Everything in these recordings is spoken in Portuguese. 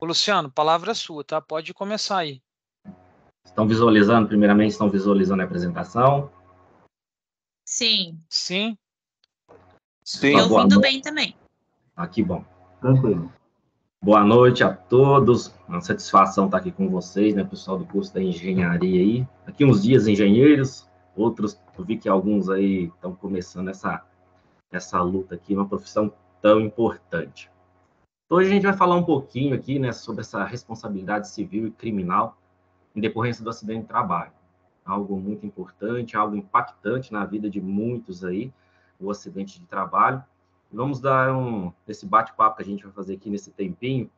Ô, Luciano, palavra sua, tá? Pode começar aí. Estão visualizando, primeiramente, estão visualizando a apresentação? Sim. Sim? Sim. Eu ouvindo bem também. Ah, que bom. Tranquilo. Boa noite a todos. Uma satisfação estar aqui com vocês, né, pessoal do curso da engenharia aí. Aqui uns dias engenheiros, outros, eu vi que alguns aí estão começando essa luta aqui, uma profissão tão importante. Hoje a gente vai falar um pouquinho aqui, né, sobre essa responsabilidade civil e criminal em decorrência do acidente de trabalho. Algo muito importante, algo impactante na vida de muitos aí, o acidente de trabalho. Vamos dar esse bate-papo que a gente vai fazer aqui nesse tempinho,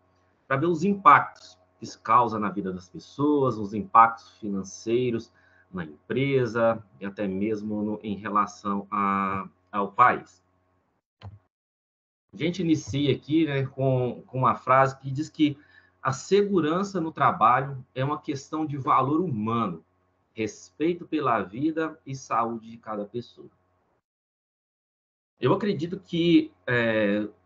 para ver os impactos que isso causa na vida das pessoas, os impactos financeiros na empresa e até mesmo em relação ao país. A gente inicia aqui, né, com uma frase que diz que a segurança no trabalho é uma questão de valor humano, respeito pela vida e saúde de cada pessoa. Eu acredito que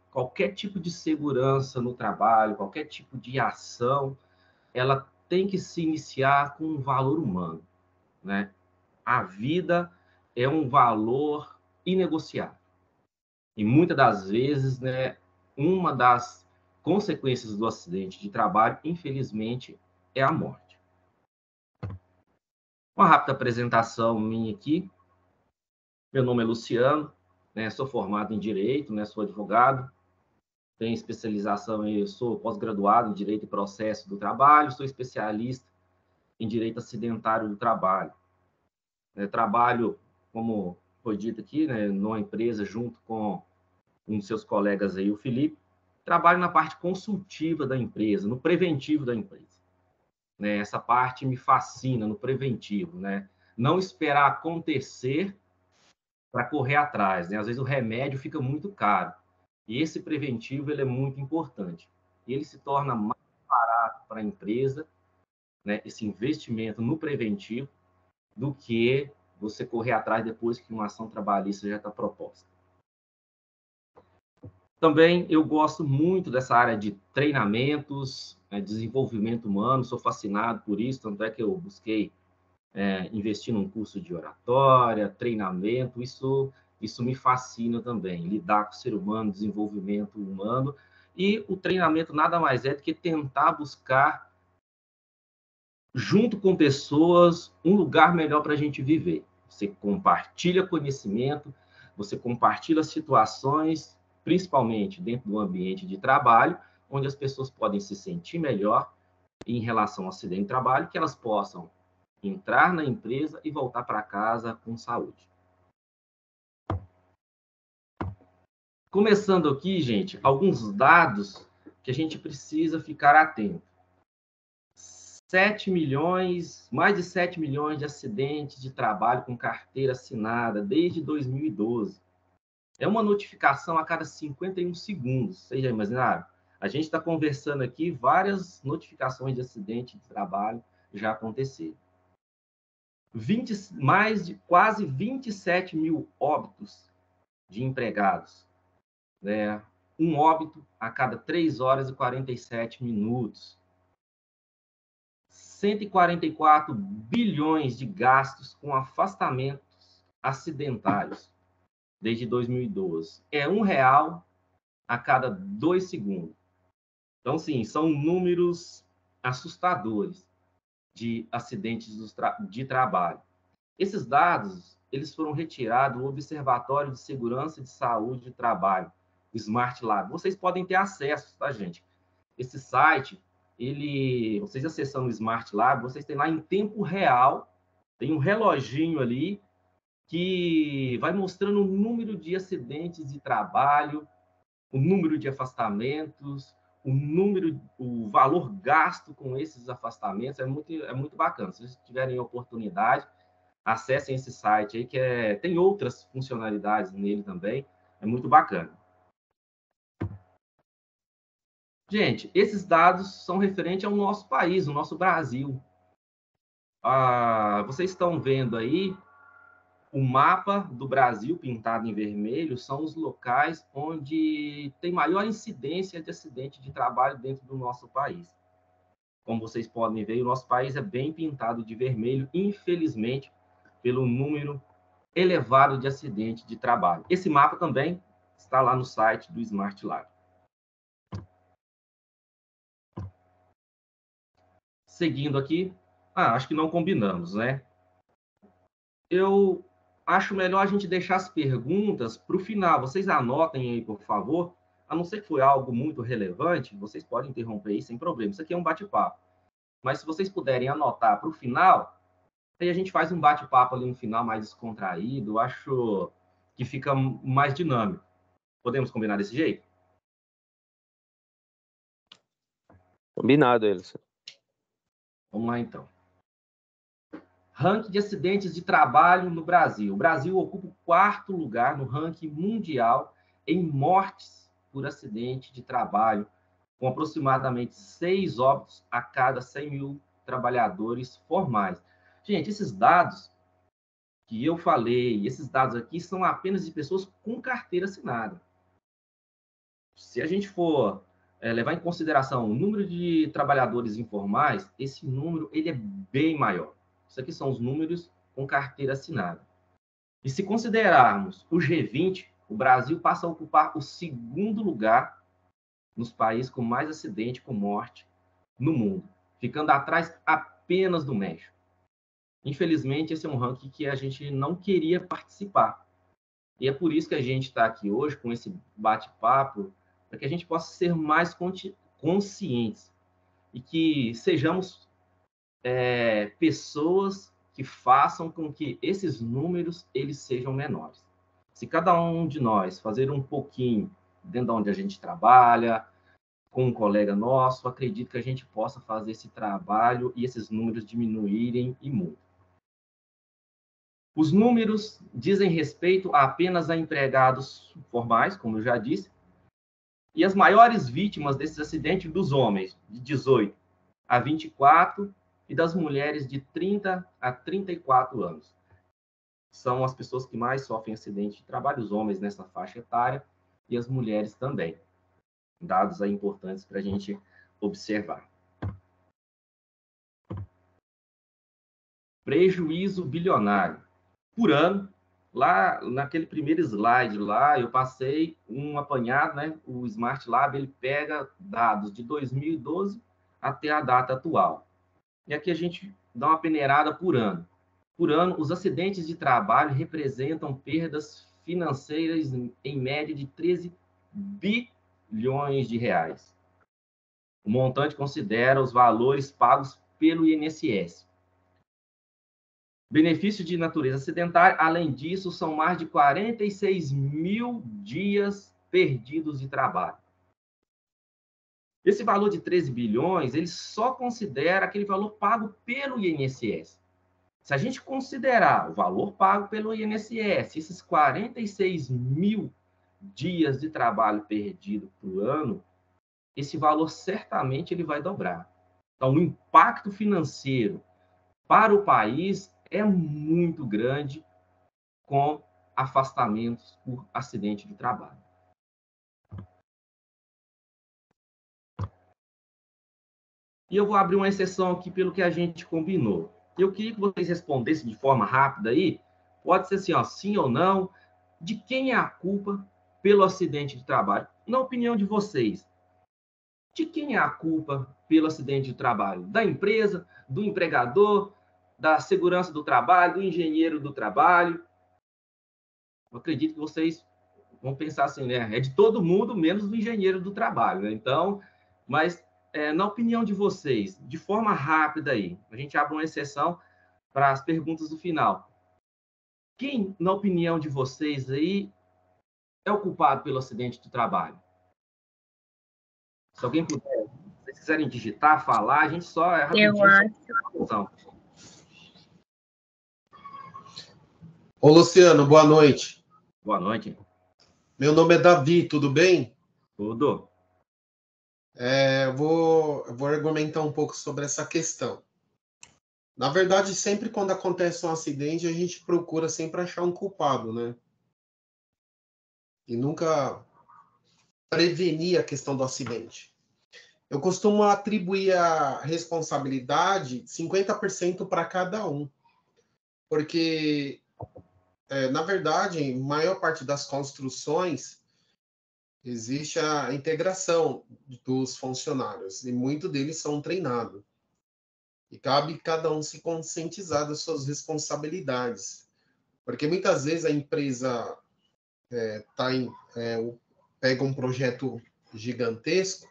qualquer tipo de segurança no trabalho, qualquer tipo de ação, ela tem que se iniciar com um valor humano, né? A vida é um valor inegociável. E muitas das vezes, né, uma das consequências do acidente de trabalho, infelizmente, é a morte. Uma rápida apresentação minha aqui. Meu nome é Luciano, né, sou formado em Direito, né, sou advogado, tenho especialização sou pós-graduado em Direito e Processo do Trabalho, sou especialista em Direito Acidentário do Trabalho. Trabalho, como foi dito aqui, né, numa empresa junto com um dos seus colegas aí, o Felipe, trabalho na parte consultiva da empresa, no preventivo da empresa. Né? Essa parte me fascina, no preventivo, né? Não esperar acontecer para correr atrás, né? Às vezes o remédio fica muito caro. E esse preventivo ele é muito importante. Ele se torna mais barato para a empresa, né? Esse investimento no preventivo, do que você correr atrás depois que uma ação trabalhista já está proposta. Também eu gosto muito dessa área de treinamentos, desenvolvimento humano, sou fascinado por isso, tanto é que eu busquei investir num curso de oratória, treinamento, isso me fascina também, lidar com o ser humano, desenvolvimento humano, e o treinamento nada mais é do que tentar buscar, junto com pessoas, um lugar melhor para a gente viver. Você compartilha conhecimento, você compartilha situações, principalmente dentro do ambiente de trabalho, onde as pessoas podem se sentir melhor em relação ao acidente de trabalho, que elas possam entrar na empresa e voltar para casa com saúde. Começando aqui, gente, alguns dados que a gente precisa ficar atento. 7 milhões, mais de 7 milhões de acidentes de trabalho com carteira assinada desde 2012. É uma notificação a cada 51 segundos. Vocês já imaginaram? A gente está conversando aqui, várias notificações de acidente de trabalho já aconteceram. Mais de quase 27 mil óbitos de empregados. Né? Um óbito a cada 3 horas e 47 minutos. 144 bilhões de gastos com afastamentos acidentários desde 2012. É R$1 a cada 2 segundos. Então, sim, são números assustadores de acidentes de trabalho. Esses dados, eles foram retirados do Observatório de Segurança e de Saúde do Trabalho, o Smart Lab. Vocês podem ter acesso, tá, gente? Esse site, vocês acessando o Smart Lab, vocês têm lá em tempo real, tem um reloginho ali que vai mostrando o número de acidentes de trabalho, o número de afastamentos, o valor gasto com esses afastamentos. É muito bacana. Se vocês tiverem oportunidade, acessem esse site aí, que tem outras funcionalidades nele também, é muito bacana. Gente, esses dados são referentes ao nosso país, o nosso Brasil. Vocês estão vendo aí O mapa do Brasil, pintado em vermelho, são os locais onde tem maior incidência de acidente de trabalho dentro do nosso país. Como vocês podem ver, o nosso país é bem pintado de vermelho, infelizmente, pelo número elevado de acidentes de trabalho. Esse mapa também está lá no site do Smart Lab. Seguindo aqui, acho que não combinamos, né? Eu acho melhor a gente deixar as perguntas para o final. Vocês anotem aí, por favor. A não ser que foi algo muito relevante, vocês podem interromper aí sem problema. Isso aqui é um bate-papo. Mas se vocês puderem anotar para o final, aí a gente faz um bate-papo ali no final mais descontraído. Eu acho que fica mais dinâmico. Podemos combinar desse jeito? Combinado, Elson. Vamos lá, então. Ranking de acidentes de trabalho no Brasil. O Brasil ocupa o 4º lugar no ranking mundial em mortes por acidente de trabalho, com aproximadamente 6 óbitos a cada 100 mil trabalhadores formais. Gente, esses dados que eu falei, esses dados aqui são apenas de pessoas com carteira assinada. Se a gente for levar em consideração o número de trabalhadores informais, esse número ele é bem maior. Isso aqui são os números com carteira assinada. E se considerarmos o G20, o Brasil passa a ocupar o 2º lugar nos países com mais acidente com morte no mundo, ficando atrás apenas do México. Infelizmente, esse é um ranking que a gente não queria participar. E é por isso que a gente está aqui hoje com esse bate-papo, para que a gente possa ser mais conscientes e que sejamos pessoas que façam com que esses números eles sejam menores. Se cada um de nós fazer um pouquinho dentro de onde a gente trabalha, com um colega nosso, acredito que a gente possa fazer esse trabalho e esses números diminuírem e muito. Os números dizem respeito apenas a empregados formais, como eu já disse, e as maiores vítimas desses acidentes dos homens, de 18 a 24, e das mulheres de 30 a 34 anos. São as pessoas que mais sofrem acidente de trabalho, os homens nessa faixa etária e as mulheres também. Dados aí importantes para a gente observar. Prejuízo bilionário. Por ano, lá naquele primeiro slide lá, eu passei um apanhado, né? O Smart Lab, ele pega dados de 2012 até a data atual. E aqui a gente dá uma peneirada por ano. Por ano, os acidentes de trabalho representam perdas financeiras em média de 13 bilhões de reais. O montante considera os valores pagos pelo INSS. Benefícios de natureza acidentária, além disso, são mais de 46 mil dias perdidos de trabalho. Esse valor de 13 bilhões, ele só considera aquele valor pago pelo INSS. Se a gente considerar o valor pago pelo INSS, esses 46 mil dias de trabalho perdido por ano, esse valor certamente ele vai dobrar. Então, o impacto financeiro para o país é muito grande com afastamentos por acidente de trabalho. E eu vou abrir uma exceção aqui pelo que a gente combinou. Eu queria que vocês respondessem de forma rápida aí, pode ser assim, ó, sim ou não, de quem é a culpa pelo acidente de trabalho? Na opinião de vocês, de quem é a culpa pelo acidente de trabalho? Da empresa, do empregador, da segurança do trabalho, do engenheiro do trabalho? Eu acredito que vocês vão pensar assim, né? É de todo mundo, menos do engenheiro do trabalho, né? Então, mas na opinião de vocês, de forma rápida aí, a gente abre uma exceção para as perguntas do final. Quem, na opinião de vocês aí, é o culpado pelo acidente de trabalho? Se alguém puder, se vocês quiserem digitar, falar, a gente só é rapidinho. Eu acho. Ô, Luciano, boa noite. Boa noite. Meu nome é Davi, tudo bem? Tudo. Eu vou argumentar um pouco sobre essa questão. Na verdade, sempre quando acontece um acidente, a gente procura sempre achar um culpado, né? E nunca prevenir a questão do acidente. Eu costumo atribuir a responsabilidade 50% para cada um, porque, na verdade, em maior parte das construções, existe a integração dos funcionários, e muitos deles são treinados. E cabe cada um se conscientizar das suas responsabilidades. Porque muitas vezes a empresa pega um projeto gigantesco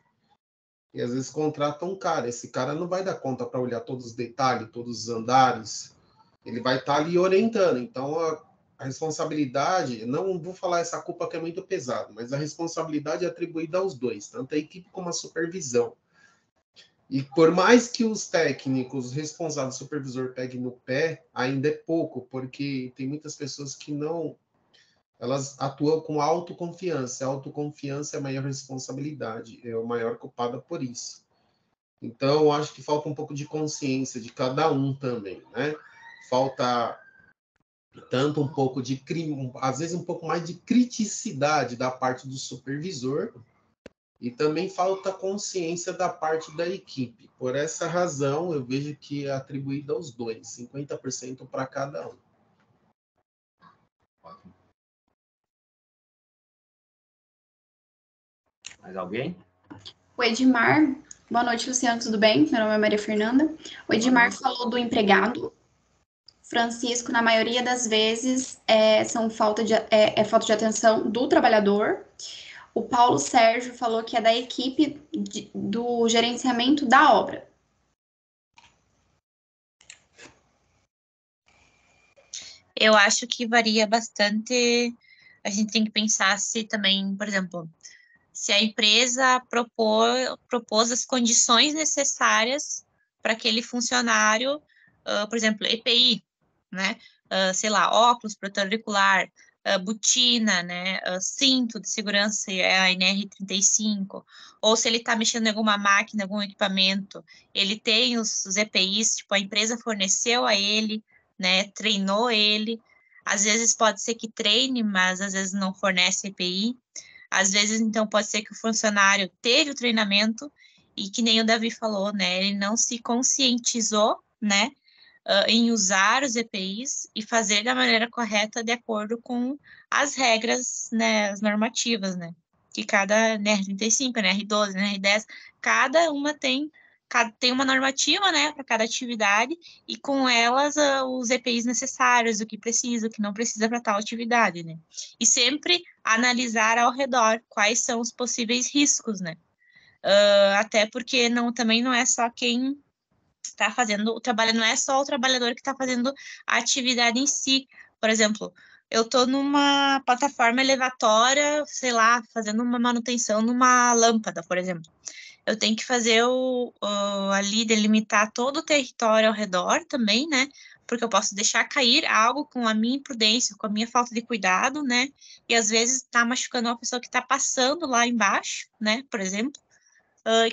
e às vezes contrata um cara. Esse cara não vai dar conta para olhar todos os detalhes, todos os andares. Ele vai estar ali orientando. Então, a responsabilidade, não vou falar essa culpa que é muito pesada, mas a responsabilidade é atribuída aos dois, tanto a equipe como a supervisão. E por mais que os técnicos responsáveis, supervisor, peguem no pé, ainda é pouco, porque tem muitas pessoas que não, elas atuam com autoconfiança. A autoconfiança é a maior responsabilidade, é a maior culpada por isso. Então, eu acho que falta um pouco de consciência de cada um também, né? Falta tanto um pouco de crime, às vezes um pouco mais de criticidade da parte do supervisor, e também falta consciência da parte da equipe. Por essa razão, eu vejo que é atribuído aos dois, 50% para cada um. Mais alguém? O Edmar, boa noite, Luciano, tudo bem? Meu nome é Maria Fernanda. O Edmar falou do empregado. Francisco, na maioria das vezes, são falta de atenção do trabalhador. O Paulo Sérgio falou que é da equipe do gerenciamento da obra. Eu acho que varia bastante. A gente tem que pensar se também, por exemplo, se a empresa propôs as condições necessárias para aquele funcionário, por exemplo, EPI, né? Sei lá, óculos, protetor auricular, botina, né? Cinto de segurança, a NR35, ou se ele está mexendo em alguma máquina, algum equipamento, ele tem os EPIs, tipo, a empresa forneceu a ele, né? Treinou ele. Às vezes pode ser que treine, mas às vezes não fornece EPI. Às vezes, então, pode ser que o funcionário teve o treinamento e que nem o Davi falou, né? Ele não se conscientizou, né? Em usar os EPIs e fazer da maneira correta de acordo com as regras, né? As normativas, né? Que cada NR35, NR12, NR10, cada uma tem uma normativa, né, para cada atividade, e com elas os EPIs necessários, o que precisa, o que não precisa para tal atividade, né? E sempre analisar ao redor quais são os possíveis riscos, né? Até porque também não é só quem está fazendo o trabalho, não é só o trabalhador que está fazendo a atividade em si. Por exemplo, eu estou numa plataforma elevatória, sei lá, fazendo uma manutenção numa lâmpada, por exemplo. Eu tenho que fazer ali, delimitar todo o território ao redor também, né? Porque eu posso deixar cair algo com a minha imprudência, com a minha falta de cuidado, né? E às vezes está machucando uma pessoa que está passando lá embaixo, né? Por exemplo,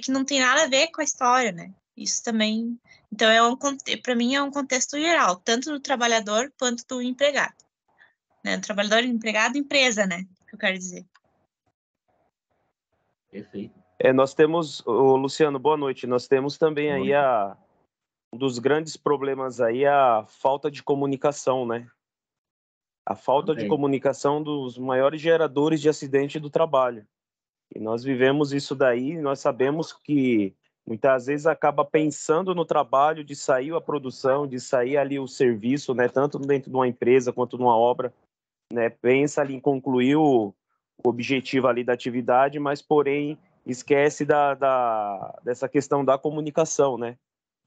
que não tem nada a ver com a história, né? Isso também. Então, para mim, é um contexto geral, tanto do trabalhador quanto do empregado. Né? Trabalhador, empregado, empresa, né? Que eu quero dizer. Perfeito. Nós temos, Luciano, boa noite. Nós temos também aí um dos grandes problemas aí, a falta de comunicação, né? A falta de comunicação dos maiores geradores de acidente do trabalho. E nós vivemos isso daí, nós sabemos que muitas vezes acaba pensando no trabalho, de sair a produção, de sair ali o serviço, né? Tanto dentro de uma empresa quanto numa obra, né? Pensa ali em concluir o objetivo ali da atividade, mas porém esquece dessa questão da comunicação, né?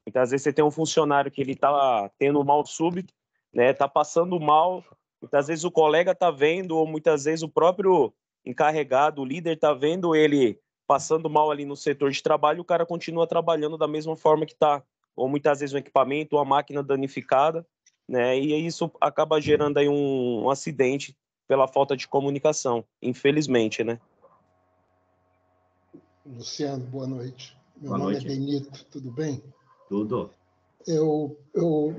Muitas vezes você tem um funcionário que ele está tendo um mal súbito, né? Está passando mal, muitas vezes o colega está vendo, ou muitas vezes o próprio encarregado, o líder está vendo ele passando mal ali no setor de trabalho, e o cara continua trabalhando da mesma forma que está. Ou muitas vezes um equipamento, uma máquina danificada, né? E isso acaba gerando aí um acidente pela falta de comunicação, infelizmente, né? Luciano, boa noite. Meu nome é Benito, tudo bem? Tudo.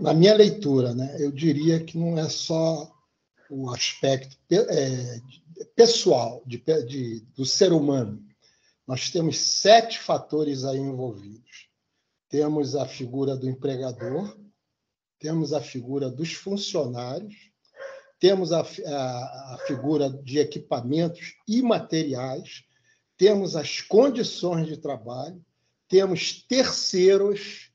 na minha leitura, né, eu diria que não é só o aspecto pessoal do ser humano. Nós temos 7 fatores aí envolvidos. Temos a figura do empregador, temos a figura dos funcionários, temos a figura de equipamentos e materiais, temos as condições de trabalho, temos terceiros,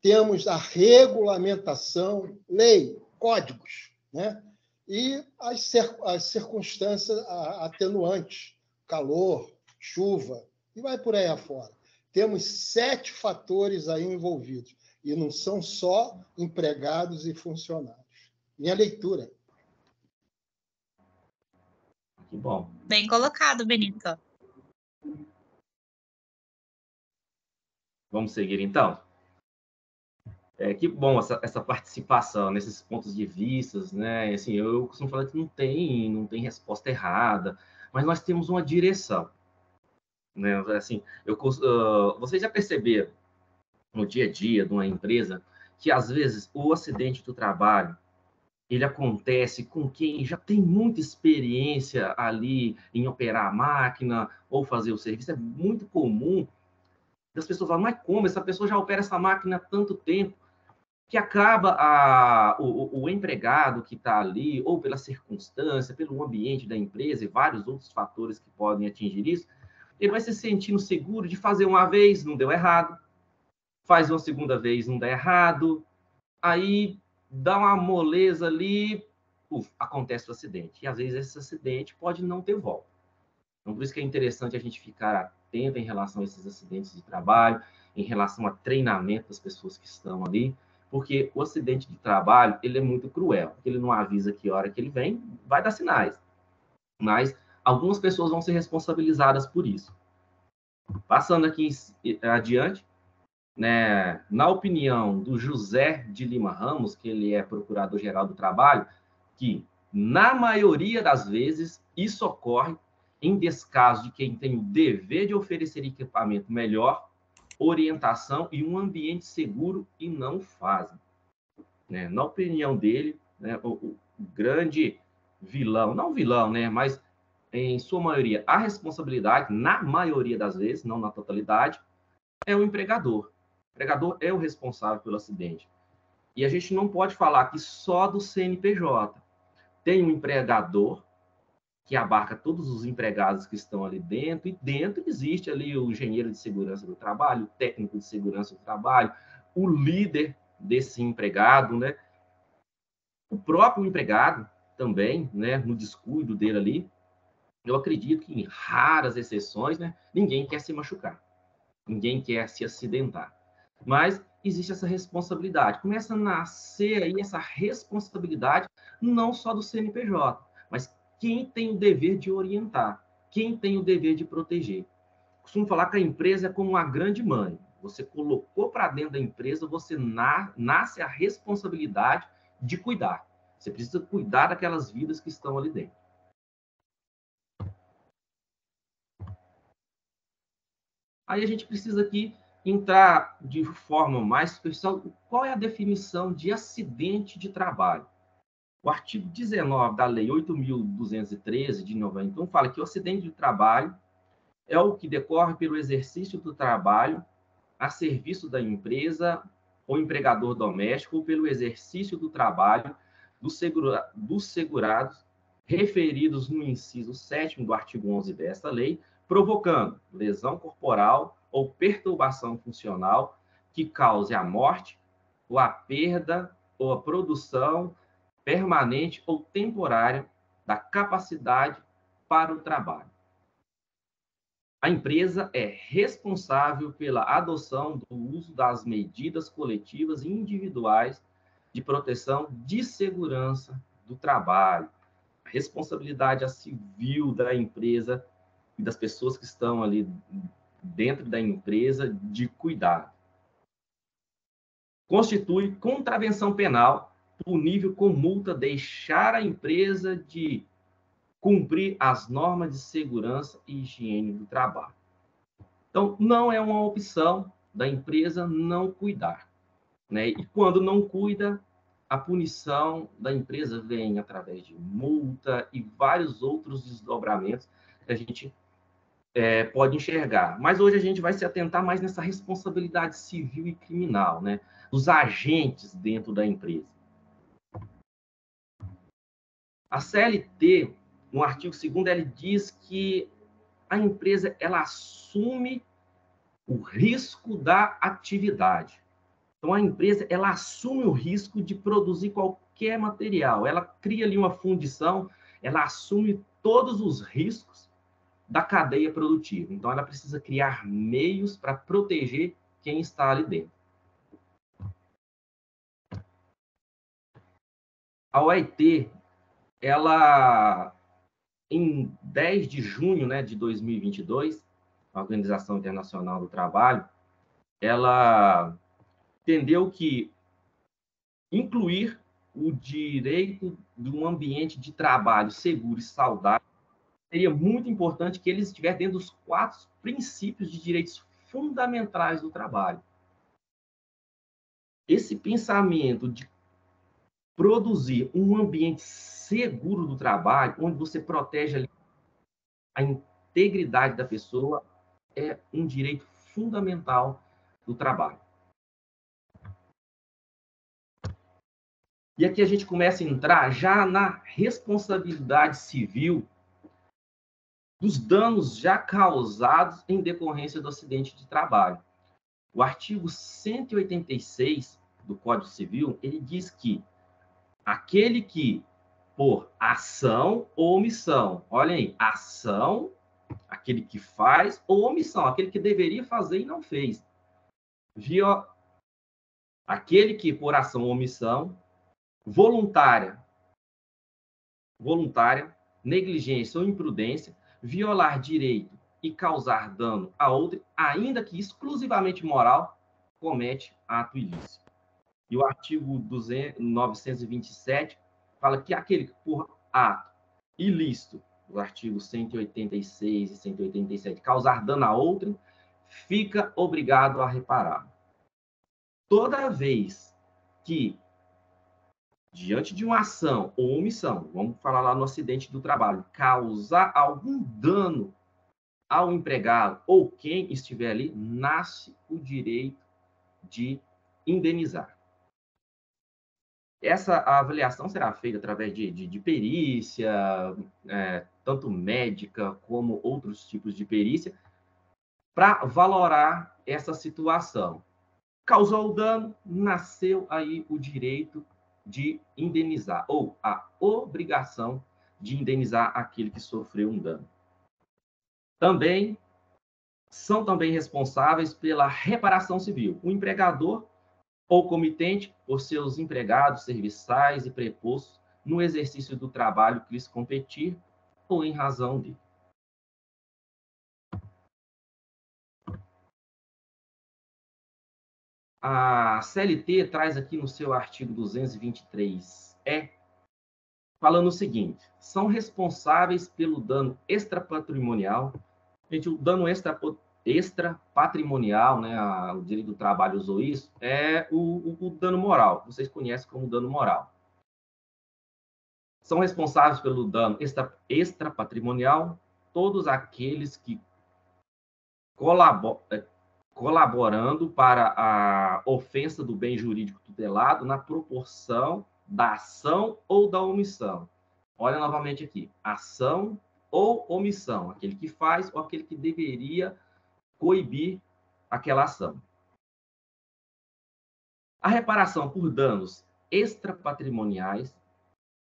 temos a regulamentação, lei, códigos, né? E as circunstâncias atenuantes, calor, chuva, e vai por aí afora. Temos 7 fatores aí envolvidos, e não são só empregados e funcionários. Minha leitura. Que bom. Bem colocado, Benito. Vamos seguir, então? Que bom essa participação nesses pontos de vista, né? Assim, eu costumo falar que não tem resposta errada, mas nós temos uma direção, né? Assim, vocês já perceberam no dia a dia de uma empresa que, às vezes, o acidente do trabalho ele acontece com quem já tem muita experiência ali em operar a máquina ou fazer o serviço. É muito comum as pessoas falam, mas como? Essa pessoa já opera essa máquina há tanto tempo, que acaba o empregado que está ali, ou pela circunstância, pelo ambiente da empresa e vários outros fatores que podem atingir isso, ele vai se sentindo seguro de fazer uma vez, não deu errado, faz uma segunda vez, não dá errado, aí dá uma moleza ali, acontece o acidente. E, às vezes, esse acidente pode não ter volta. Então, por isso que é interessante a gente ficar atento em relação a esses acidentes de trabalho, em relação a treinamento das pessoas que estão ali, porque o acidente de trabalho, ele é muito cruel, porque ele não avisa que hora que ele vem, vai dar sinais. Mas algumas pessoas vão ser responsabilizadas por isso. Passando aqui adiante, né, na opinião do José de Lima Ramos, que ele é procurador-geral do trabalho, que, na maioria das vezes, isso ocorre em descaso de quem tem o dever de oferecer equipamento melhor, orientação e um ambiente seguro e não fazem. Né? Na opinião dele, né, o grande vilão, não vilão, né, mas em sua maioria, a responsabilidade, na maioria das vezes, não na totalidade, é o empregador. O empregador é o responsável pelo acidente. E a gente não pode falar que só do CNPJ. Tem um empregador que abarca todos os empregados que estão ali dentro, e dentro existe ali o engenheiro de segurança do trabalho, o técnico de segurança do trabalho, o líder desse empregado, né? O próprio empregado também, né, no descuido dele ali, eu acredito que em raras exceções, né, ninguém quer se machucar, ninguém quer se acidentar. Mas existe essa responsabilidade. Começa a nascer aí essa responsabilidade não só do CNPJ, mas quem tem o dever de orientar, quem tem o dever de proteger. Costumo falar que a empresa é como uma grande mãe. Você colocou para dentro da empresa, você nasce a responsabilidade de cuidar. Você precisa cuidar daquelas vidas que estão ali dentro. Aí a gente precisa aqui entrar de forma mais superficial. Qual é a definição de acidente de trabalho? O artigo 19 da Lei 8.213, de 91, fala que o acidente de trabalho é o que decorre pelo exercício do trabalho a serviço da empresa ou empregador doméstico ou pelo exercício do trabalho dos segurados referidos no inciso 7º do artigo 11 desta lei, provocando lesão corporal ou perturbação funcional que cause a morte ou a perda ou a produção permanente ou temporária da capacidade para o trabalho. A empresa é responsável pela adoção do uso das medidas coletivas e individuais de proteção de segurança do trabalho. A responsabilidade civil da empresa e das pessoas que estão ali dentro da empresa de cuidar. Constitui contravenção penal punível com multa deixar a empresa de cumprir as normas de segurança e higiene do trabalho. Então, não é uma opção da empresa não cuidar. né? E quando não cuida, a punição da empresa vem através de multa e vários outros desdobramentos que a gente pode enxergar. Mas hoje a gente vai se atentar mais nessa responsabilidade civil e criminal, né? Dos agentes dentro da empresa. A CLT, no artigo 2º, ele diz que a empresa ela assume o risco da atividade. Então, a empresa ela assume o risco de produzir qualquer material. Ela cria ali uma fundição, ela assume todos os riscos da cadeia produtiva. Então, ela precisa criar meios para proteger quem está ali dentro. A OIT, ela, em 10 de junho, né, de 2022, a Organização Internacional do Trabalho, ela entendeu que incluir o direito de um ambiente de trabalho seguro e saudável seria muito importante que ele estivesse dentro dos 4 princípios de direitos fundamentais do trabalho. Esse pensamento de produzir um ambiente seguro do trabalho, onde você protege ali a integridade da pessoa, é um direito fundamental do trabalho. E aqui a gente começa a entrar já na responsabilidade civil dos danos já causados em decorrência do acidente de trabalho. O artigo 186 do Código Civil, ele diz que aquele que, por ação ou omissão, olha aí, ação, aquele que faz, ou omissão, aquele que deveria fazer e não fez. Aquele que, por ação ou omissão, voluntária, negligência ou imprudência, violar direito e causar dano a outro, ainda que exclusivamente moral, comete ato ilícito. E o artigo 927 fala que aquele que por ato ilícito, o artigo 186 e 187, causar dano a outro, fica obrigado a reparar. Toda vez que, diante de uma ação ou omissão, vamos falar lá no acidente do trabalho, causar algum dano ao empregado ou quem estiver ali, nasce o direito de indenizar. Essa avaliação será feita através de perícia, tanto médica como outros tipos de perícia, para valorar essa situação. Causou o dano, nasceu aí o direito de indenizar, ou a obrigação de indenizar aquele que sofreu um dano. São também responsáveis pela reparação civil o empregador ou comitente por seus empregados, serviçais e prepostos no exercício do trabalho que lhes competir ou em razão dele. A CLT traz aqui no seu artigo 223-E, falando o seguinte: são responsáveis pelo dano extrapatrimonial. Gente, o dano extrapatrimonial, né, o direito do trabalho usou isso, é o dano moral, vocês conhecem como dano moral. São responsáveis pelo dano extrapatrimonial todos aqueles que colaborando para a ofensa do bem jurídico tutelado na proporção da ação ou da omissão. Olha novamente aqui, ação ou omissão, aquele que faz ou aquele que deveria coibir aquela ação. A reparação por danos extrapatrimoniais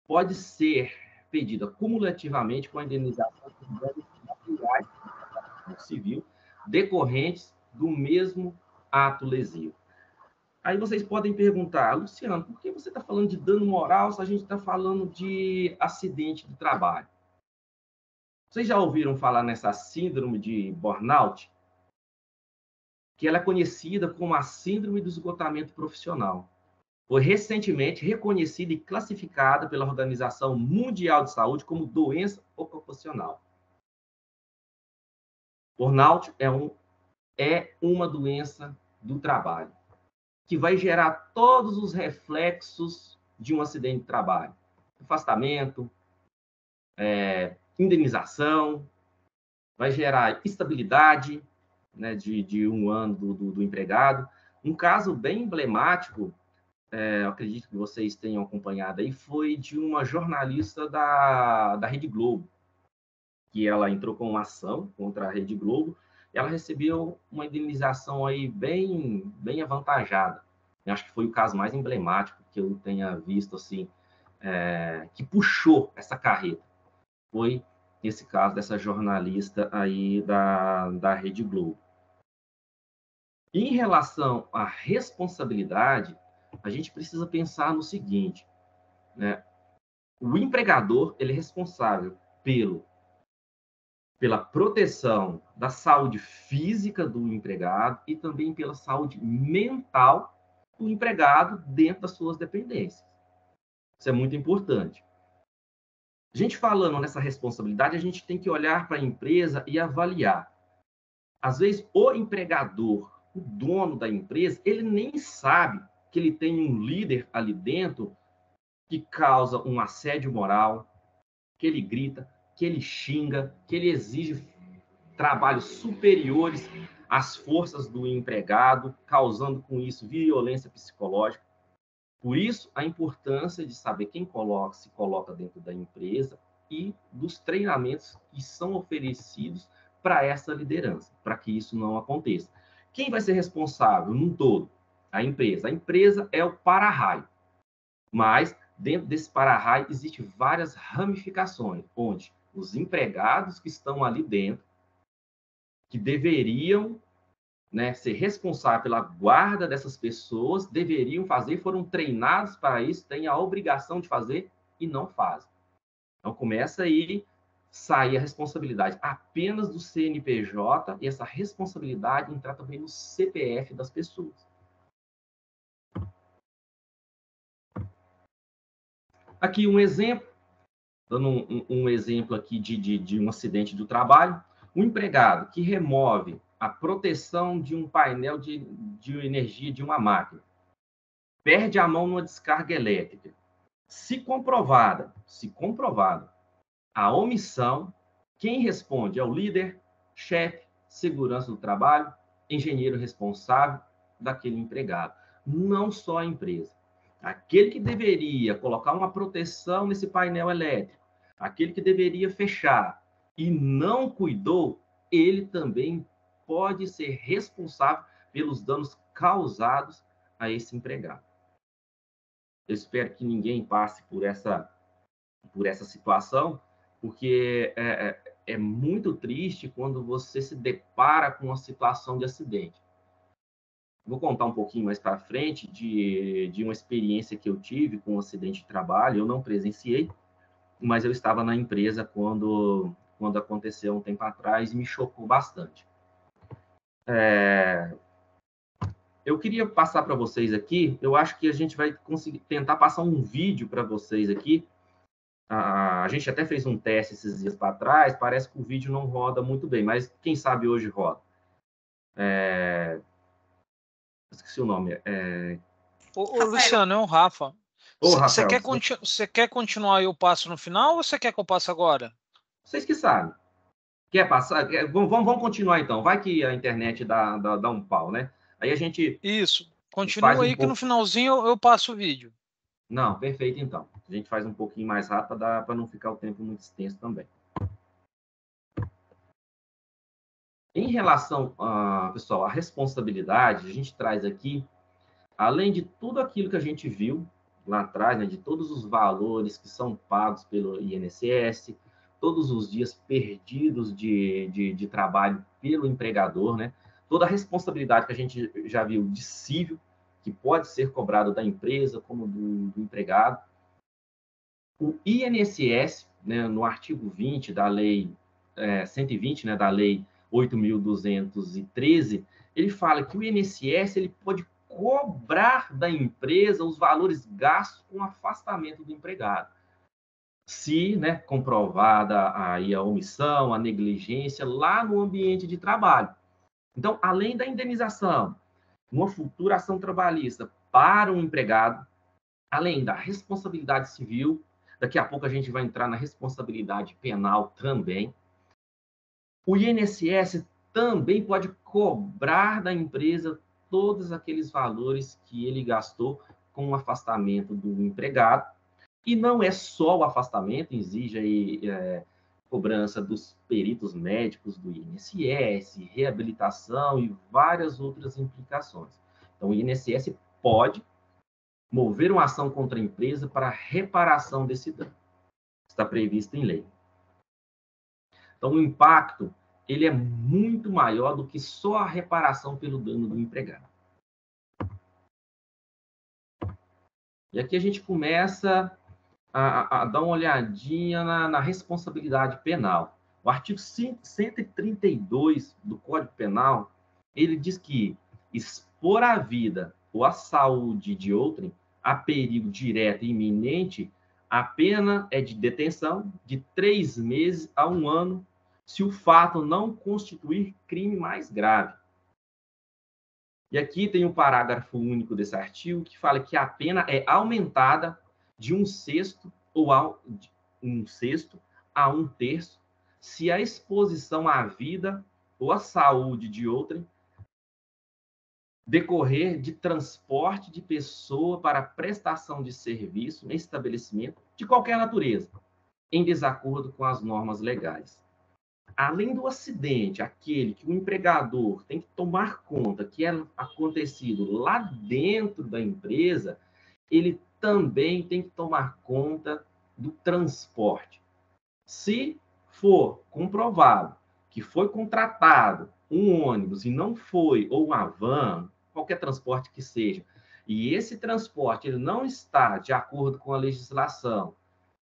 pode ser pedida cumulativamente com a indenização por danos materiais civil decorrentes do mesmo ato lesivo. Aí vocês podem perguntar, Luciano, por que você está falando de dano moral se a gente está falando de acidente de trabalho? Vocês já ouviram falar nessa síndrome de burnout? Que ela é conhecida como a síndrome do esgotamento profissional. Foi recentemente reconhecida e classificada pela Organização Mundial de Saúde como doença ocupacional. Burnout é uma doença do trabalho. que vai gerar todos os reflexos de um acidente de trabalho. Afastamento, indenização, vai gerar estabilidade, né, de um ano do empregado. Um caso bem emblemático, eu acredito que vocês tenham acompanhado aí, foi de uma jornalista da Rede Globo, que ela entrou com uma ação contra a Rede Globo, e ela recebeu uma indenização aí bem avantajada. Eu acho que foi o caso mais emblemático que eu tenha visto, assim, que puxou essa carreta. Foi esse caso dessa jornalista aí da Rede Globo. Em relação à responsabilidade, a gente precisa pensar no seguinte, né? O empregador, ele é responsável pela proteção da saúde física do empregado e também pela saúde mental do empregado dentro das suas dependências. Isso é muito importante. A gente falando nessa responsabilidade, a gente tem que olhar para a empresa e avaliar. Às vezes, o empregador, o dono da empresa, ele nem sabe que ele tem um líder ali dentro que causa um assédio moral, que ele grita, que ele xinga, que ele exige trabalhos superiores às forças do empregado, causando com isso violência psicológica. Por isso, a importância de saber quem se coloca dentro da empresa e dos treinamentos que são oferecidos para essa liderança, para que isso não aconteça. Quem vai ser responsável num todo? A empresa. A empresa é o para-raio, mas dentro desse para-raio existem várias ramificações, onde os empregados que estão ali dentro, que deveriam, né, ser responsáveis pela guarda dessas pessoas, deveriam fazer, foram treinados para isso, têm a obrigação de fazer e não fazem. Então, começa aí sair a responsabilidade apenas do CNPJ e essa responsabilidade entrar também no CPF das pessoas. Aqui um exemplo, dando um exemplo aqui de um acidente do trabalho. Um empregado que remove a proteção de um painel de energia de uma máquina, perde a mão numa descarga elétrica. Se comprovada a omissão, quem responde é o líder, chefe, segurança do trabalho, engenheiro responsável daquele empregado. Não só a empresa. Aquele que deveria colocar uma proteção nesse painel elétrico, aquele que deveria fechar e não cuidou, ele também pode ser responsável pelos danos causados a esse empregado. Eu espero que ninguém passe por essa situação, porque é muito triste quando você se depara com uma situação de acidente. Vou contar um pouquinho mais para frente de uma experiência que eu tive com um acidente de trabalho. Eu não presenciei, mas eu estava na empresa quando aconteceu um tempo atrás e me chocou bastante. Eu queria passar para vocês aqui, eu acho que a gente vai conseguir tentar passar um vídeo para vocês aqui. A gente até fez um teste esses dias para trás, parece que o vídeo não roda muito bem, mas quem sabe hoje roda. Esqueci o nome. Ô, Luciano, é o Rafa. Ô, Rafael, Você quer continuar e eu passo no final ou você quer que eu passe agora? Vocês que sabem. Quer passar? Vamos continuar então. Vai que a internet dá um pau, né? Aí a gente... Isso. Continua aí que no finalzinho eu passo o vídeo. Não, perfeito então. A gente faz um pouquinho mais rápido para não ficar o tempo muito extenso também. Em relação, pessoal, à responsabilidade, a gente traz aqui, além de tudo aquilo que a gente viu lá atrás, né, de todos os valores que são pagos pelo INSS, todos os dias perdidos de trabalho pelo empregador, né, toda a responsabilidade que a gente já viu de civil, que pode ser cobrado da empresa como do empregado. O INSS, né, no artigo 20 da lei 120, né, da lei 8.213, ele fala que o INSS ele pode cobrar da empresa os valores gastos com afastamento do empregado. Se, né, comprovada aí a omissão, a negligência lá no ambiente de trabalho. Então, além da indenização, uma futura ação trabalhista para um empregado, além da responsabilidade civil, daqui a pouco a gente vai entrar na responsabilidade penal também, o INSS também pode cobrar da empresa todos aqueles valores que ele gastou com o afastamento do empregado. E não é só o afastamento, exige aí cobrança dos peritos médicos do INSS, reabilitação e várias outras implicações. Então, o INSS pode mover uma ação contra a empresa para reparação desse dano. Está previsto em lei. Então, o impacto ele é muito maior do que só a reparação pelo dano do empregado. E aqui a gente começa a dar uma olhadinha na responsabilidade penal. O artigo 132 do Código Penal, ele diz que expor a vida ou a saúde de outrem a perigo direto e iminente, a pena é de detenção de 3 meses a 1 ano, se o fato não constituir crime mais grave. E aqui tem um parágrafo único desse artigo que fala que a pena é aumentada de 1/6 ou a 1/6 a 1/3 se a exposição à vida ou à saúde de outrem decorrer de transporte de pessoa para prestação de serviço em estabelecimento de qualquer natureza, em desacordo com as normas legais. Além do acidente, aquele que o empregador tem que tomar conta que é acontecido lá dentro da empresa, ele também tem que tomar conta do transporte. Se for comprovado que foi contratado um ônibus e não foi, ou uma van, qualquer transporte que seja, e esse transporte ele não está de acordo com a legislação,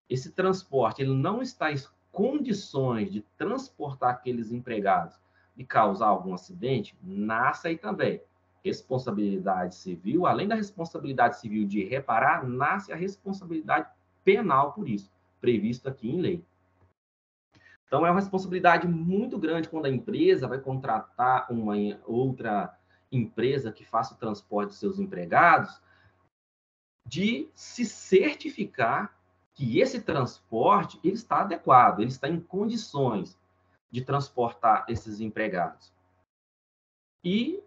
esse transporte ele não está em condições de transportar aqueles empregados e causar algum acidente, nasce aí também responsabilidade civil, além da responsabilidade civil de reparar, nasce a responsabilidade penal por isso, previsto aqui em lei. Então, é uma responsabilidade muito grande quando a empresa vai contratar uma outra empresa que faça o transporte de seus empregados, de se certificar que esse transporte ele está adequado, ele está em condições de transportar esses empregados. E,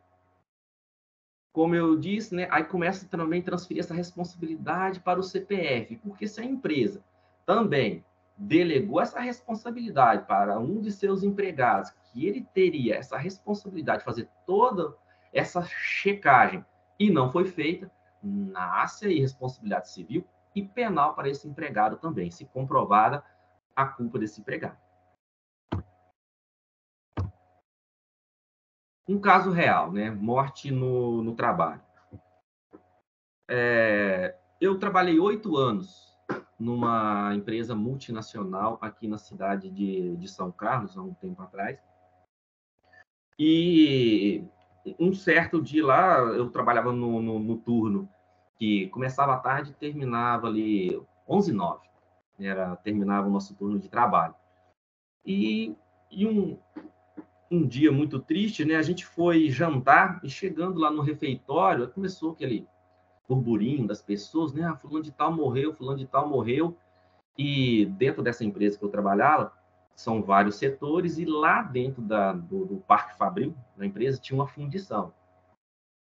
como eu disse, né, aí começa também a transferir essa responsabilidade para o CPF, porque se a empresa também delegou essa responsabilidade para um de seus empregados, que ele teria essa responsabilidade de fazer toda essa checagem e não foi feita, nasce aí responsabilidade civil e penal para esse empregado também, se comprovada a culpa desse empregado. Um caso real, né? Morte no trabalho. Eu trabalhei 8 anos numa empresa multinacional aqui na cidade de São Carlos, há um tempo atrás. E um certo dia lá, eu trabalhava no turno que começava à tarde e terminava ali 11h09. Terminava o nosso turno de trabalho. E um dia muito triste, né? A gente foi jantar e chegando lá no refeitório, começou aquele burburinho das pessoas, né? Ah, fulano de tal morreu, fulano de tal morreu. E dentro dessa empresa que eu trabalhava, são vários setores, e lá dentro do Parque Fabril, na empresa, tinha uma fundição.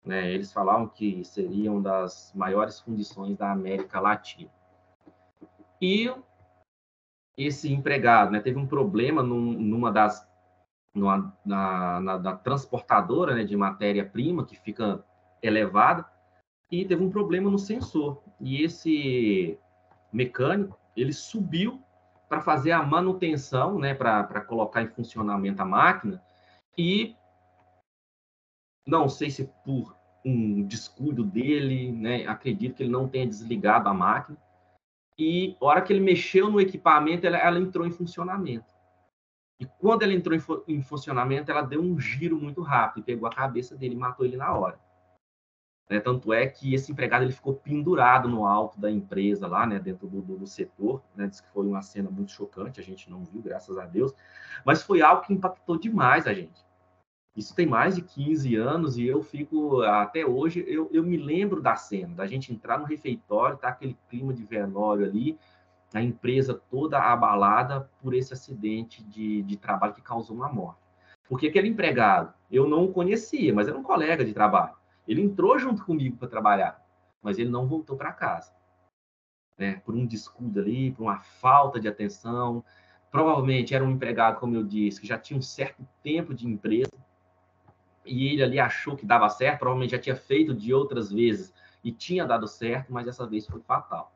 Né? Eles falavam que seriam das maiores fundições da América Latina. E esse empregado, né, teve um problema na transportadora, né, de matéria-prima, que fica elevada, e teve um problema no sensor. E esse mecânico, ele subiu para fazer a manutenção, né, para colocar em funcionamento a máquina, e não sei se por um descuido dele, né, acredito que ele não tenha desligado a máquina, e a hora que ele mexeu no equipamento, ela entrou em funcionamento. E quando ela entrou em funcionamento, ela deu um giro muito rápido, e pegou a cabeça dele e matou ele na hora. Tanto é que esse empregado ele ficou pendurado no alto da empresa lá, né, dentro do setor, né, diz que foi uma cena muito chocante, a gente não viu, graças a Deus, mas foi algo que impactou demais a gente. Isso tem mais de 15 anos e eu fico, até hoje, eu me lembro da cena, da gente entrar no refeitório, tá aquele clima de velório ali, a empresa toda abalada por esse acidente de trabalho que causou uma morte. Porque aquele empregado, eu não o conhecia, mas era um colega de trabalho. Ele entrou junto comigo para trabalhar, mas ele não voltou para casa, né? Por um descuido ali, por uma falta de atenção. Provavelmente era um empregado, como eu disse, que já tinha um certo tempo de empresa, e ele ali achou que dava certo, provavelmente já tinha feito de outras vezes e tinha dado certo, mas dessa vez foi fatal.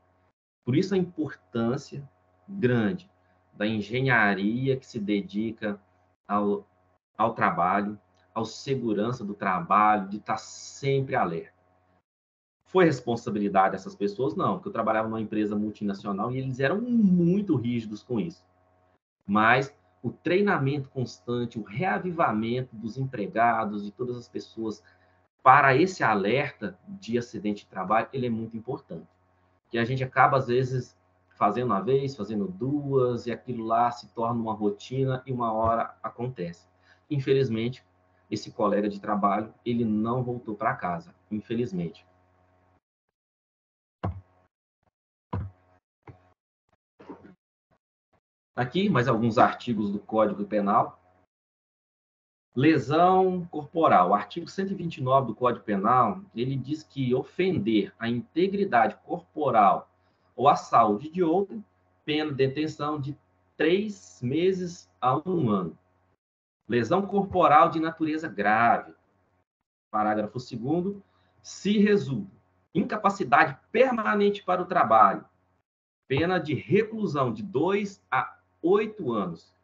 Por isso a importância grande da engenharia que se dedica ao trabalho, à segurança do trabalho, de estar sempre alerta. Foi responsabilidade dessas pessoas? Não, porque eu trabalhava numa empresa multinacional e eles eram muito rígidos com isso. Mas o treinamento constante, o reavivamento dos empregados, de todas as pessoas, para esse alerta de acidente de trabalho, ele é muito importante. Que a gente acaba, às vezes, fazendo uma vez, fazendo duas, e aquilo lá se torna uma rotina e uma hora acontece. Infelizmente, esse colega de trabalho, ele não voltou para casa, infelizmente. Aqui, mais alguns artigos do Código Penal. Lesão corporal. O artigo 129 do Código Penal, ele diz que ofender a integridade corporal ou a saúde de outro, pena de detenção de 3 meses a 1 ano. Lesão corporal de natureza grave. Parágrafo 2º, se resulta incapacidade permanente para o trabalho, pena de reclusão de 2 a 8 anos.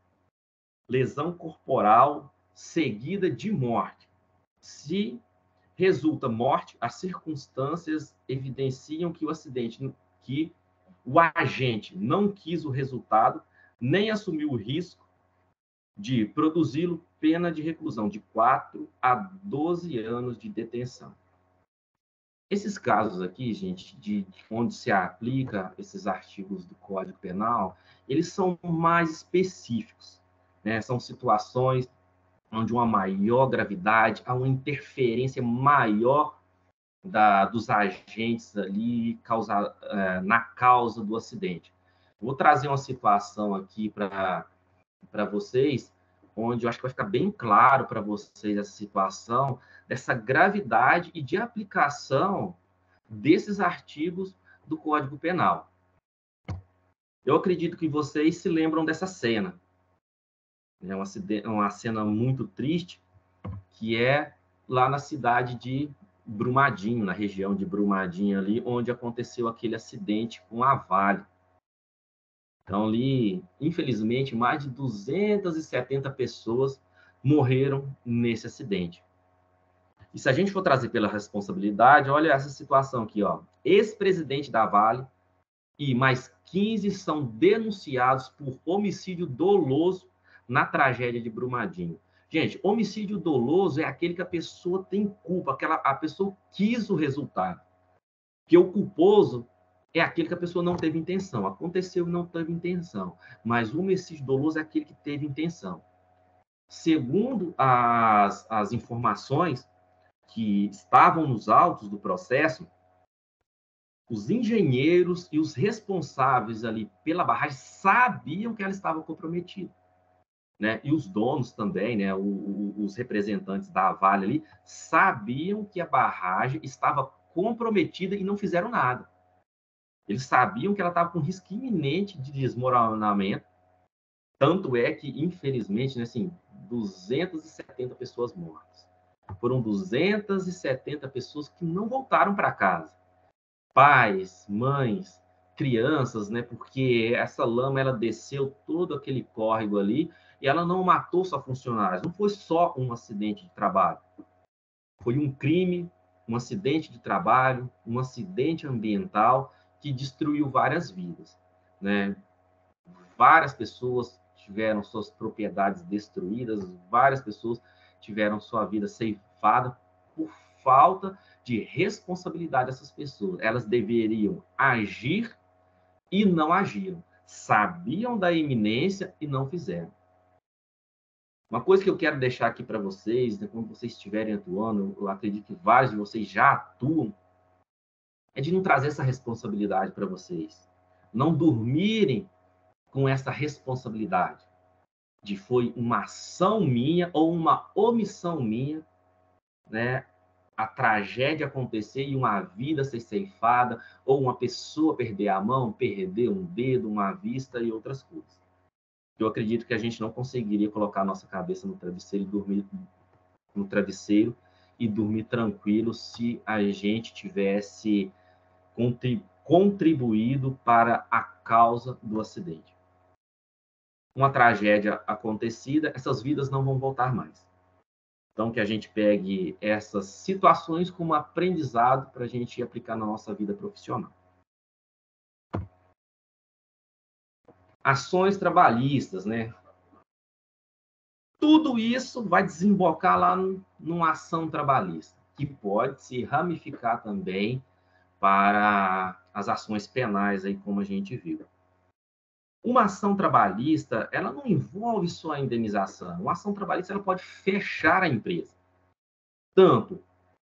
Lesão corporal seguida de morte. Se resulta morte, as circunstâncias evidenciam que o agente não quis o resultado, nem assumiu o risco de produzi-lo, pena de reclusão de 4 a 12 anos de detenção. Esses casos aqui, gente, de onde se aplica esses artigos do Código Penal, eles são mais específicos, né? São situações onde uma maior gravidade, há uma interferência maior dos agentes ali na causa do acidente. Vou trazer uma situação aqui para vocês, onde eu acho que vai ficar bem claro para vocês essa situação, dessa gravidade e de aplicação desses artigos do Código Penal. Eu acredito que vocês se lembram dessa cena. É uma cena muito triste, que é lá na cidade de Brumadinho, na região de Brumadinho ali, onde aconteceu aquele acidente com a Vale. Então, ali, infelizmente, mais de 270 pessoas morreram nesse acidente. E se a gente for trazer pela responsabilidade, olha essa situação aqui, ó. Ex-presidente da Vale e mais 15 são denunciados por homicídio doloso na tragédia de Brumadinho. Gente, homicídio doloso é aquele que a pessoa tem culpa, a pessoa quis o resultado. Porque o culposo é aquele que a pessoa não teve intenção. Aconteceu e não teve intenção. Mas o homicídio doloso é aquele que teve intenção. Segundo as informações que estavam nos autos do processo, os engenheiros e os responsáveis ali pela barragem sabiam que ela estava comprometida, né? E os donos também, né? Os representantes da Vale ali sabiam que a barragem estava comprometida e não fizeram nada. Eles sabiam que ela estava com risco iminente de desmoronamento. Tanto é que, infelizmente, né, assim, 270 pessoas mortas. Foram 270 pessoas que não voltaram para casa. Pais, mães, crianças, né? Porque essa lama ela desceu todo aquele córrego ali e ela não matou só funcionários. Não foi só um acidente de trabalho. Foi um crime, um acidente de trabalho, um acidente ambiental que destruiu várias vidas, né? Várias pessoas tiveram suas propriedades destruídas, várias pessoas tiveram sua vida ceifada por falta de responsabilidade dessas pessoas. Elas deveriam agir e não agiram. Sabiam da iminência e não fizeram. Uma coisa que eu quero deixar aqui para vocês, né, quando vocês estiverem atuando, eu acredito que vários de vocês já atuam, é de não trazer essa responsabilidade para vocês. Não dormirem com essa responsabilidade de foi uma ação minha ou uma omissão minha, né, a tragédia acontecer e uma vida ser ceifada, ou uma pessoa perder a mão, perder um dedo, uma vista e outras coisas. Eu acredito que a gente não conseguiria colocar a nossa cabeça no travesseiro e dormir no travesseiro e dormir tranquilo se a gente tivesse contribuído para a causa do acidente. Uma tragédia acontecida, essas vidas não vão voltar mais. Então, que a gente pegue essas situações como aprendizado para a gente aplicar na nossa vida profissional. Ações trabalhistas, né? Tudo isso vai desembocar lá numa ação trabalhista, que pode se ramificar também para as ações penais, aí, como a gente viu. Uma ação trabalhista, ela não envolve só a indenização. Uma ação trabalhista, ela pode fechar a empresa, tanto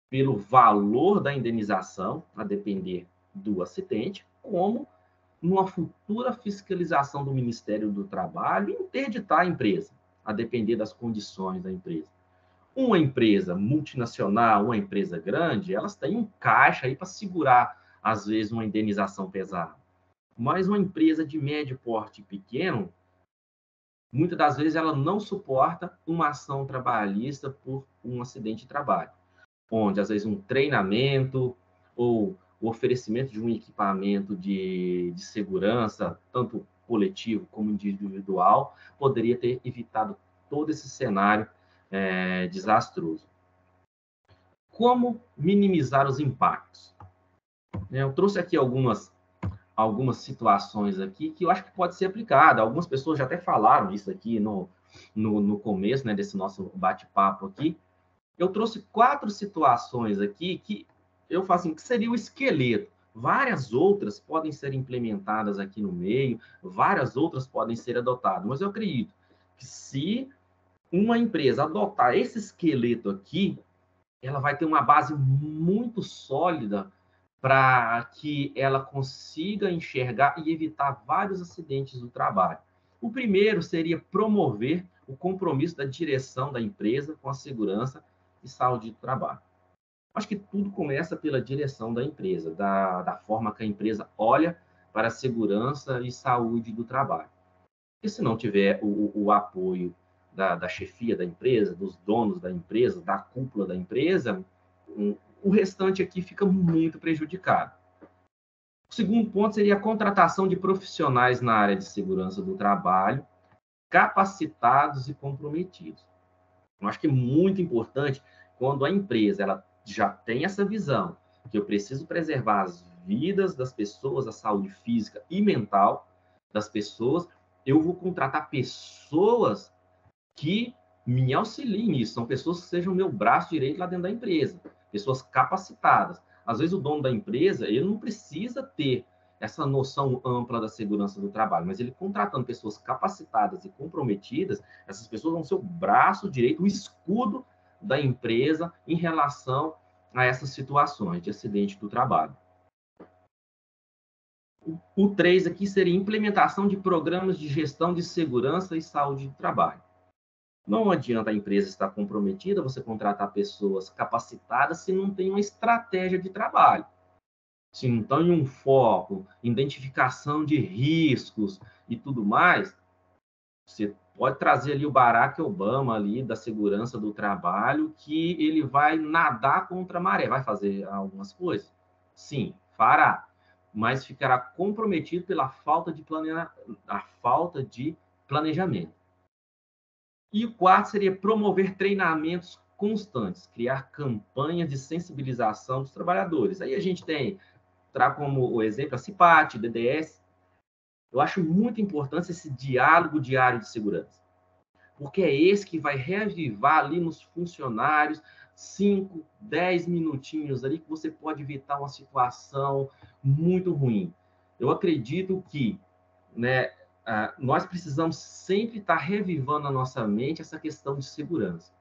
pelo valor da indenização, a depender do acidente, como numa futura fiscalização do Ministério do Trabalho interditar a empresa, a depender das condições da empresa. Uma empresa multinacional, uma empresa grande, elas têm um caixa aí para segurar, às vezes, uma indenização pesada. Mas uma empresa de médio porte pequeno, muitas das vezes ela não suporta uma ação trabalhista por um acidente de trabalho, onde, às vezes, um treinamento ou o oferecimento de um equipamento de segurança, tanto coletivo como individual, poderia ter evitado todo esse cenário desastroso. Como minimizar os impactos? Eu trouxe aqui algumas situações aqui que eu acho que pode ser aplicada. Algumas pessoas já até falaram isso aqui no começo, né, desse nosso bate-papo aqui. Eu trouxe 4 situações aqui que eu falo assim, que seria o esqueleto. Várias outras podem ser implementadas aqui no meio, várias outras podem ser adotadas. Mas eu acredito que se uma empresa adotar esse esqueleto aqui, ela vai ter uma base muito sólida para que ela consiga enxergar e evitar vários acidentes do trabalho. O primeiro seria promover o compromisso da direção da empresa com a segurança e saúde do trabalho. Acho que tudo começa pela direção da empresa, da forma que a empresa olha para a segurança e saúde do trabalho. E se não tiver o apoio da chefia da empresa, dos donos da empresa, da cúpula da empresa, o restante aqui fica muito prejudicado. O segundo ponto seria a contratação de profissionais na área de segurança do trabalho, capacitados e comprometidos. Eu acho que é muito importante quando a empresa ela já tem essa visão que eu preciso preservar as vidas das pessoas, a saúde física e mental das pessoas, eu vou contratar pessoas que me auxiliem nisso, são pessoas que sejam o meu braço direito lá dentro da empresa, pessoas capacitadas. Às vezes o dono da empresa, ele não precisa ter essa noção ampla da segurança do trabalho, mas ele contratando pessoas capacitadas e comprometidas, essas pessoas vão ser o braço direito, o escudo da empresa em relação a essas situações de acidente do trabalho. O 3 aqui seria implementação de programas de gestão de segurança e saúde do trabalho. Não adianta a empresa estar comprometida, você contratar pessoas capacitadas se não tem uma estratégia de trabalho. Se não tem um foco, identificação de riscos e tudo mais, você pode trazer ali o Barack Obama ali da segurança do trabalho, que ele vai nadar contra a maré. Vai fazer algumas coisas? Sim, fará. Mas ficará comprometido pela falta de planejamento. E o 4 seria promover treinamentos constantes, criar campanhas de sensibilização dos trabalhadores. Aí a gente trago como o exemplo a CIPAT, DDS. Eu acho muito importante esse diálogo diário de segurança, porque é esse que vai reavivar ali nos funcionários 5, 10 minutinhos ali que você pode evitar uma situação muito ruim. Eu acredito que, né, nós precisamos sempre estar revivando na nossa mente essa questão de segurança.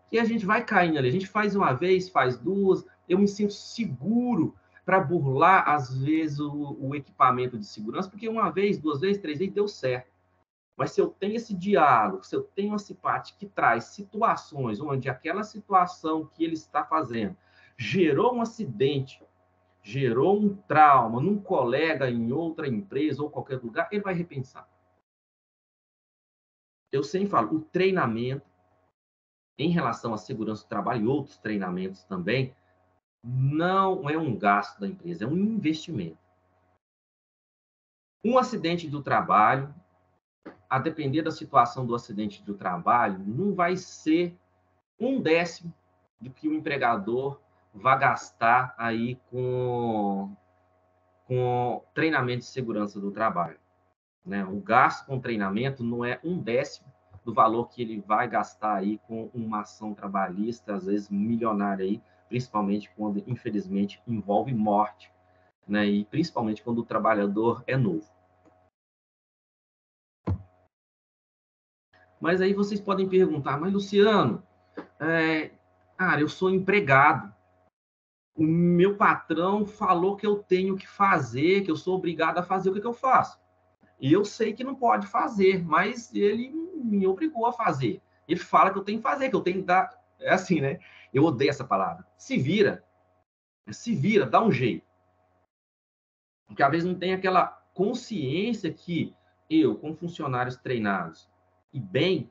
Que a gente vai caindo ali, a gente faz uma vez, faz duas, eu me sinto seguro para burlar, às vezes, o equipamento de segurança, porque uma vez, duas vezes, três vezes, deu certo. Mas se eu tenho esse diálogo, se eu tenho uma CIPAT que traz situações onde aquela situação que ele está fazendo gerou um acidente, gerou um trauma num colega em outra empresa ou qualquer lugar, ele vai repensar. Eu sempre falo, o treinamento em relação à segurança do trabalho e outros treinamentos também, não é um gasto da empresa, é um investimento. Um acidente do trabalho, a depender da situação do acidente do trabalho, não vai ser 1/10 do que o empregador vai gastar aí com treinamento de segurança do trabalho. Né? O gasto com treinamento não é 1/10 do valor que ele vai gastar aí com uma ação trabalhista, às vezes milionária aí, principalmente quando, infelizmente, envolve morte, né? E principalmente quando o trabalhador é novo. Mas aí vocês podem perguntar, mas Luciano, cara, eu sou empregado. O meu patrão falou que eu tenho que fazer, que eu sou obrigado a fazer, o que eu faço? E eu sei que não pode fazer, mas ele me obrigou a fazer. Ele fala que eu tenho que fazer, que eu tenho que dar... É assim, né? Eu odeio essa palavra. Se vira, dá um jeito. Porque às vezes não tem aquela consciência que eu, com funcionários treinados e bem,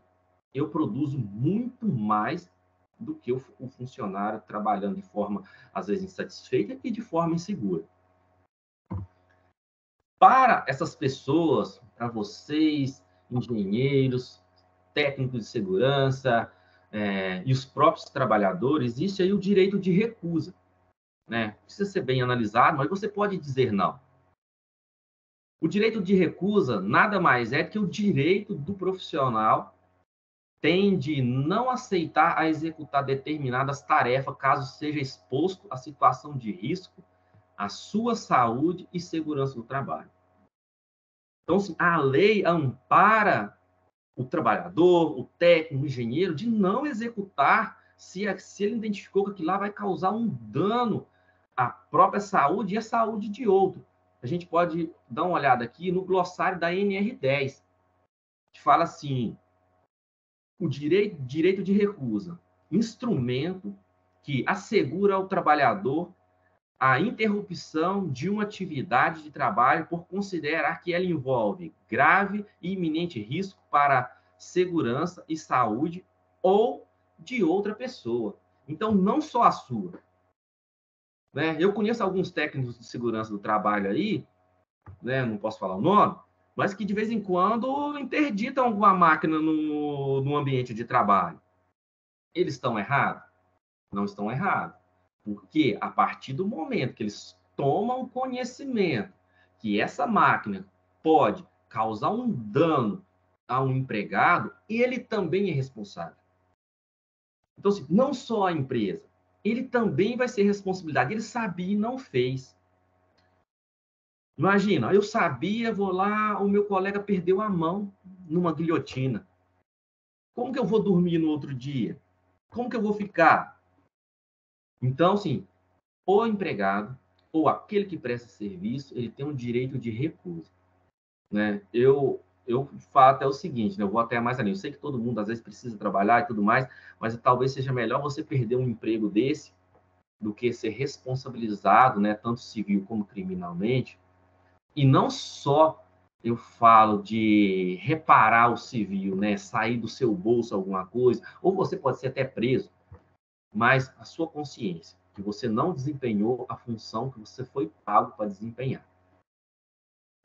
eu produzo muito mais do que o funcionário trabalhando de forma, às vezes, insatisfeita e de forma insegura. Para essas pessoas, para vocês, engenheiros, técnicos de segurança e os próprios trabalhadores, existe aí o direito de recusa. Né? Precisa ser bem analisado, mas você pode dizer não. O direito de recusa nada mais é que o direito do profissional tem de não aceitar a executar determinadas tarefas caso seja exposto a situação de risco à sua saúde e segurança do trabalho. Então, assim, a lei ampara o trabalhador, o técnico, o engenheiro, de não executar se ele identificou que aquilo lá vai causar um dano à própria saúde e à saúde de outro. A gente pode dar uma olhada aqui no glossário da NR10, que fala assim, o direito de recusa, instrumento que assegura ao trabalhador a interrupção de uma atividade de trabalho por considerar que ela envolve grave e iminente risco para a segurança e saúde ou de outra pessoa. Então, não só a sua. Né? Eu conheço alguns técnicos de segurança do trabalho aí, né? Não posso falar o nome, mas que de vez em quando interditam alguma máquina no ambiente de trabalho. Eles estão errados? Não estão errados. Porque a partir do momento que eles tomam conhecimento que essa máquina pode causar um dano a um empregado, ele também é responsável. Então, assim, não só a empresa, ele também vai ser responsabilidade. Ele sabia e não fez. Imagina, eu sabia, vou lá, o meu colega perdeu a mão numa guilhotina. Como que eu vou dormir no outro dia? Como que eu vou ficar? Então, assim, o empregado ou aquele que presta serviço, ele tem um direito de recusa. Né? Eu falo até o seguinte, né? Eu vou até mais além. Eu sei que todo mundo, às vezes, precisa trabalhar e tudo mais, mas talvez seja melhor você perder um emprego desse do que ser responsabilizado, né? Tanto civil como criminalmente. E não só eu falo de reparar o civil, né? Sair do seu bolso alguma coisa, ou você pode ser até preso, mas a sua consciência, que você não desempenhou a função que você foi pago para desempenhar.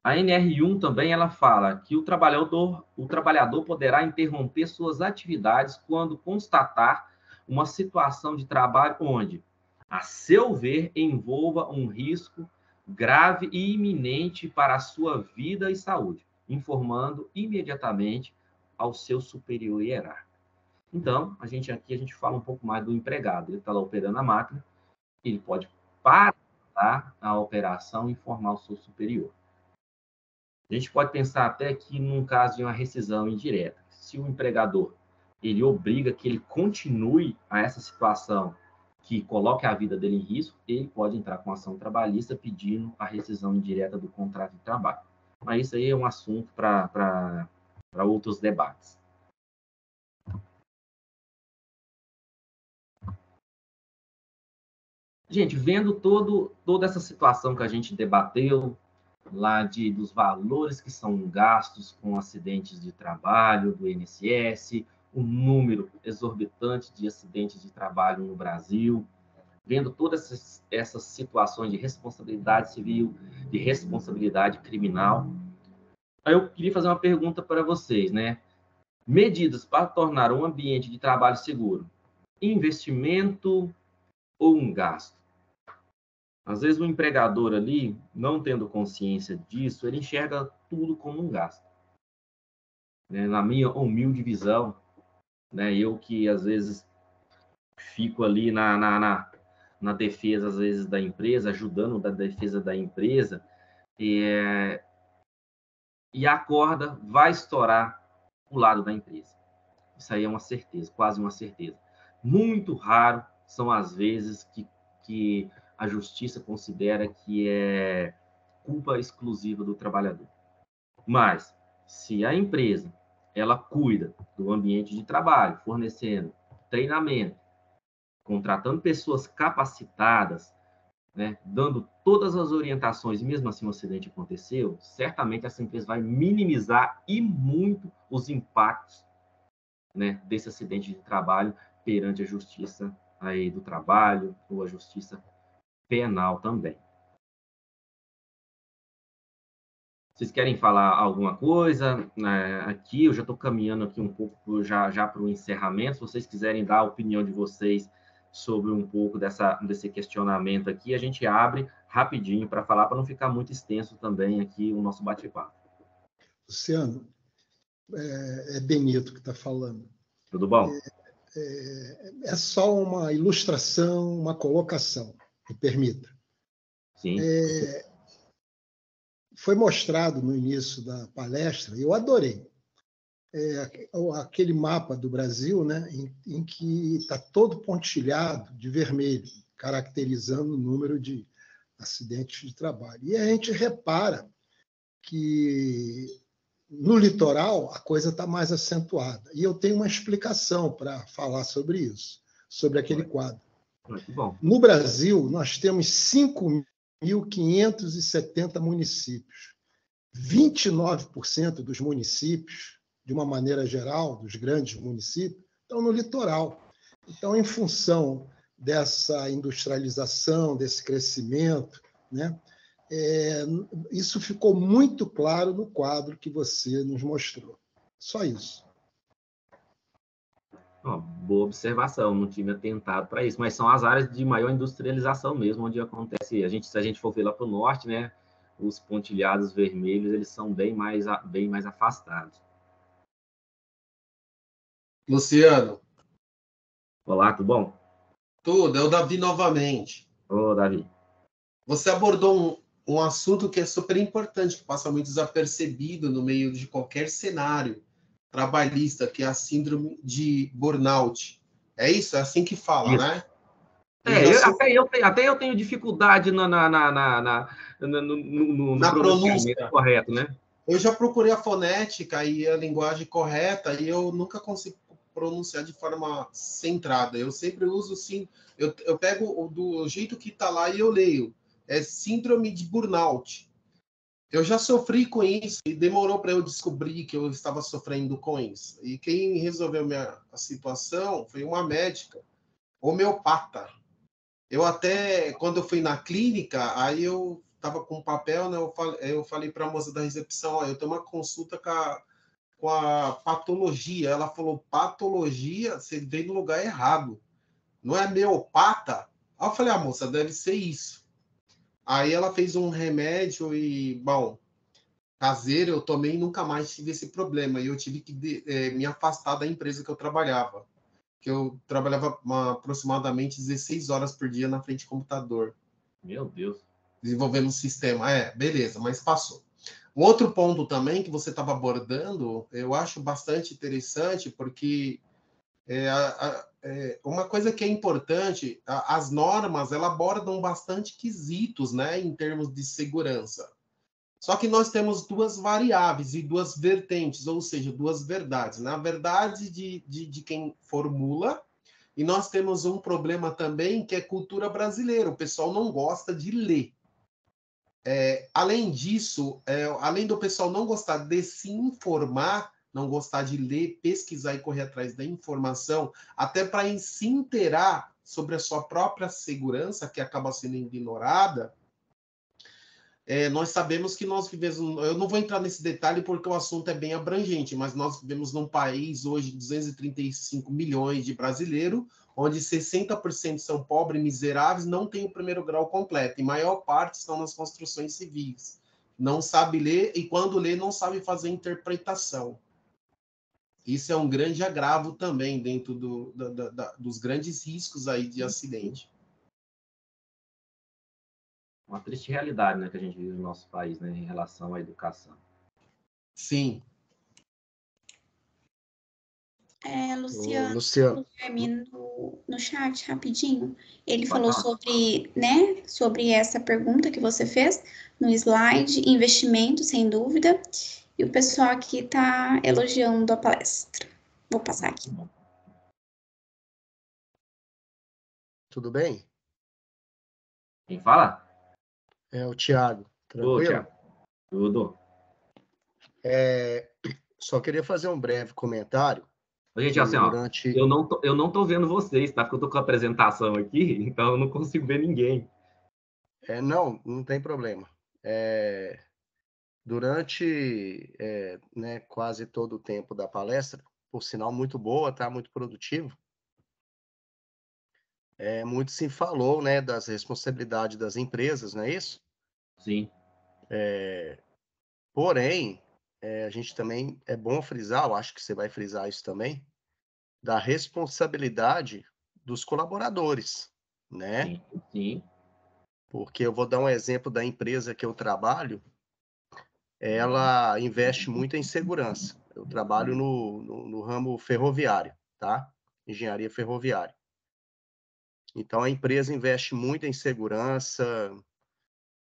A NR1 também ela fala que o trabalhador poderá interromper suas atividades quando constatar uma situação de trabalho onde, a seu ver, envolva um risco grave e iminente para a sua vida e saúde, informando imediatamente ao seu superior hierárquico. Então, a gente fala um pouco mais do empregado. Ele está lá operando a máquina, ele pode parar a operação e informar o seu superior. A gente pode pensar até que num caso de uma rescisão indireta, se o empregador ele obriga que ele continue a essa situação que coloque a vida dele em risco, ele pode entrar com ação trabalhista pedindo a rescisão indireta do contrato de trabalho. Mas isso aí é um assunto para outros debates. Gente, vendo toda essa situação que a gente debateu, lá dos valores que são gastos com acidentes de trabalho, do INSS, o número exorbitante de acidentes de trabalho no Brasil, vendo todas essas situações de responsabilidade civil, de responsabilidade criminal. Aí eu queria fazer uma pergunta para vocês, né? Medidas para tornar um ambiente de trabalho seguro, investimento ou um gasto? Às vezes o empregador ali, não tendo consciência disso, ele enxerga tudo como um gasto. Na minha humilde visão, eu que às vezes fico ali na defesa, às vezes, da empresa, ajudando na defesa da empresa, e a corda vai estourar o lado da empresa. Isso aí é uma certeza, quase uma certeza. Muito raro são as vezes que a justiça considera que é culpa exclusiva do trabalhador. Mas, se a empresa ela cuida do ambiente de trabalho, fornecendo treinamento, contratando pessoas capacitadas, dando todas as orientações, e mesmo assim o acidente aconteceu, certamente essa empresa vai minimizar e muito os impactos, desse acidente de trabalho perante a justiça aí do trabalho ou a justiça penal também. Vocês querem falar alguma coisa? Aqui eu já estou caminhando aqui um pouco já para o encerramento. Se vocês quiserem dar a opinião de vocês sobre um pouco desse questionamento aqui, a gente abre rapidinho para falar, para não ficar muito extenso também aqui o nosso bate-papo. Luciano, é Benito que está falando. Tudo bom? É só uma ilustração, uma colocação, me permita. Sim. Foi mostrado no início da palestra, e eu adorei, aquele mapa do Brasil, em que está todo pontilhado de vermelho, caracterizando o número de acidentes de trabalho. E a gente repara que no litoral a coisa está mais acentuada. E eu tenho uma explicação para falar sobre isso, sobre aquele quadro. Muito bom. No Brasil, nós temos 5.570 municípios. 29% dos municípios, de uma maneira geral, dos grandes municípios, estão no litoral. Então, em função dessa industrialização, desse crescimento, isso ficou muito claro no quadro que você nos mostrou. Só isso. Boa observação, não tinha atentado para isso, mas são as áreas de maior industrialização mesmo, onde acontece, se a gente for ver lá para o norte, os pontilhados vermelhos, eles são bem mais afastados. Luciano. Olá, tudo bom? Tudo, é o Davi novamente. Ô, Davi. Você abordou um assunto que é super importante, que passa muito desapercebido no meio de qualquer cenário trabalhista, que é a síndrome de burnout. É isso? É assim que fala, isso, né? Até eu tenho dificuldade no pronunciamento correto, Eu já procurei a fonética e a linguagem correta e eu nunca consigo pronunciar de forma centrada. Eu sempre uso, sim, eu pego do jeito que está lá e eu leio. É síndrome de burnout. Eu já sofri com isso e demorou para eu descobrir que eu estava sofrendo com isso. E quem resolveu a situação foi uma médica homeopata. Eu até, quando eu fui na clínica, aí eu estava com um papel, eu falei para a moça da recepção, eu tenho uma consulta com a patologia. Ela falou, patologia? Você veio no lugar errado. Não é homeopata? Aí eu falei, moça, deve ser isso. Aí ela fez um remédio e, bom, caseiro, eu tomei e nunca mais tive esse problema. E eu tive que me afastar da empresa que eu trabalhava. Que eu trabalhava aproximadamente 16 horas por dia na frente do computador. Meu Deus. Desenvolvendo um sistema. Beleza, mas passou. Um outro ponto também que você estava abordando, eu acho bastante interessante, porque uma coisa que é importante, as normas, elas abordam bastante quesitos, né, em termos de segurança. Só que nós temos duas variáveis e duas vertentes, ou seja, duas verdades. Na verdade, de quem formula, e nós temos um problema também, que é cultura brasileira. O pessoal não gosta de ler. Além disso, além do pessoal não gostar de se informar, não gostar de ler, pesquisar e correr atrás da informação, até para se inteirar sobre a sua própria segurança, que acaba sendo ignorada, nós sabemos que nós vivemos... Eu não vou entrar nesse detalhe porque o assunto é bem abrangente, mas nós vivemos num país hoje de 235 milhões de brasileiros, onde 60% são pobres, miseráveis, não têm o primeiro grau completo, e maior parte estão nas construções civis. Não sabe ler, e quando lê, não sabe fazer interpretação. Isso é um grande agravo também dentro dos grandes riscos aí de acidente. Uma triste realidade, né, que a gente vive no nosso país, né, em relação à educação. Sim. Luciano, no chat, rapidinho, ele falou sobre, né, sobre essa pergunta que você fez no slide, investimento, sem dúvida, e o pessoal aqui está elogiando a palestra. Vou passar aqui. Tudo bem? Quem fala? É o Thiago. Tranquilo? Ô, Thiago. Tudo. Só queria fazer um breve comentário. Gente, assim, durante... eu não tô vendo vocês, tá? Porque eu tô com a apresentação aqui, então eu não consigo ver ninguém. Não tem problema. Durante né, quase todo o tempo da palestra, por sinal muito boa, tá? Muito produtivo. Muito se falou, né, das responsabilidades das empresas, não é isso? Sim. Porém, a gente também é bom frisar, eu acho que você vai frisar isso também, da responsabilidade dos colaboradores, né? Sim, sim. Porque eu vou dar um exemplo da empresa que eu trabalho, ela investe muito em segurança. Eu trabalho no ramo ferroviário, tá? Engenharia ferroviária. Então, a empresa investe muito em segurança.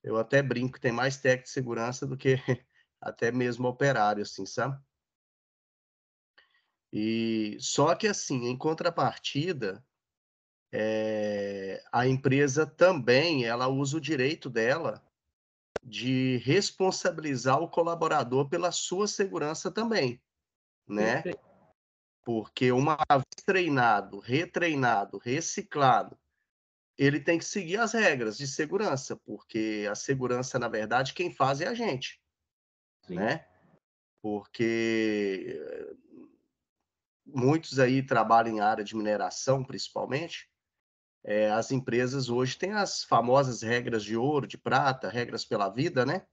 Eu até brinco que tem mais técnico de segurança do que até mesmo operário, assim, sabe? E só que, assim, em contrapartida, a empresa também, ela usa o direito dela de responsabilizar o colaborador pela sua segurança também, né? Perfeito. Porque uma vez treinado, retreinado, reciclado, ele tem que seguir as regras de segurança, porque a segurança, na verdade, quem faz é a gente, Sim. né? Porque muitos aí trabalham em área de mineração, principalmente. As empresas hoje têm as famosas regras de ouro, de prata, regras pela vida, né?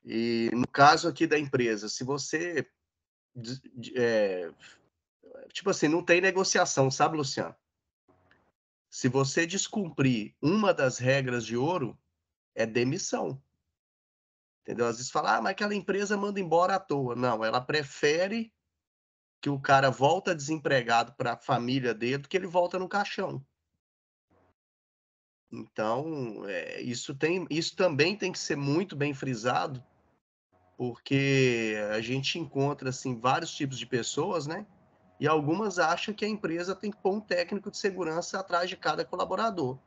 E no caso aqui da empresa, se você... tipo assim, não tem negociação, sabe, Luciano? Se você descumprir uma das regras de ouro, é demissão. Entendeu? Às vezes fala, mas aquela empresa manda embora à toa. Não, ela prefere que o cara volta desempregado para a família dele do que ele volta no caixão. Então, isso também tem que ser muito bem frisado, porque a gente encontra assim, vários tipos de pessoas, né? E algumas acham que a empresa tem que pôr um técnico de segurança atrás de cada colaborador.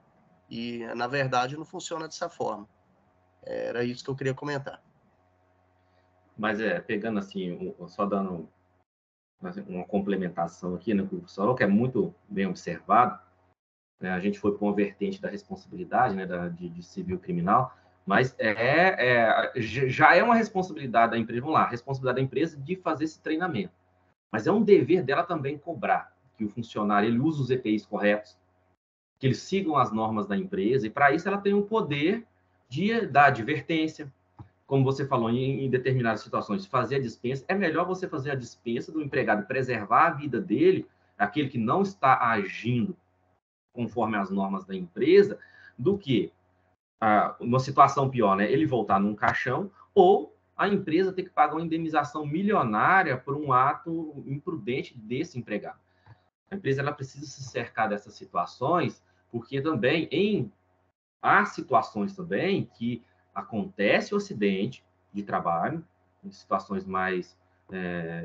E, na verdade, não funciona dessa forma. Era isso que eu queria comentar. Mas pegando assim, só dando uma complementação aqui, né, que o professor, que é muito bem observado, né, a gente foi para uma vertente da responsabilidade, né, de civil criminal, mas já é uma responsabilidade da empresa, vamos lá, a responsabilidade da empresa de fazer esse treinamento, mas é um dever dela também cobrar que o funcionário ele use os EPIs corretos, que eles sigam as normas da empresa, e para isso ela tem o poder de dar advertência, como você falou, em determinadas situações, fazer a dispensa, é melhor você fazer a dispensa do empregado, preservar a vida dele, aquele que não está agindo conforme as normas da empresa, do que uma situação pior, né? Ele voltar num caixão ou a empresa ter que pagar uma indenização milionária por um ato imprudente desse empregado. A empresa ela precisa se cercar dessas situações, porque também há situações também que acontece o acidente de trabalho, em situações mais,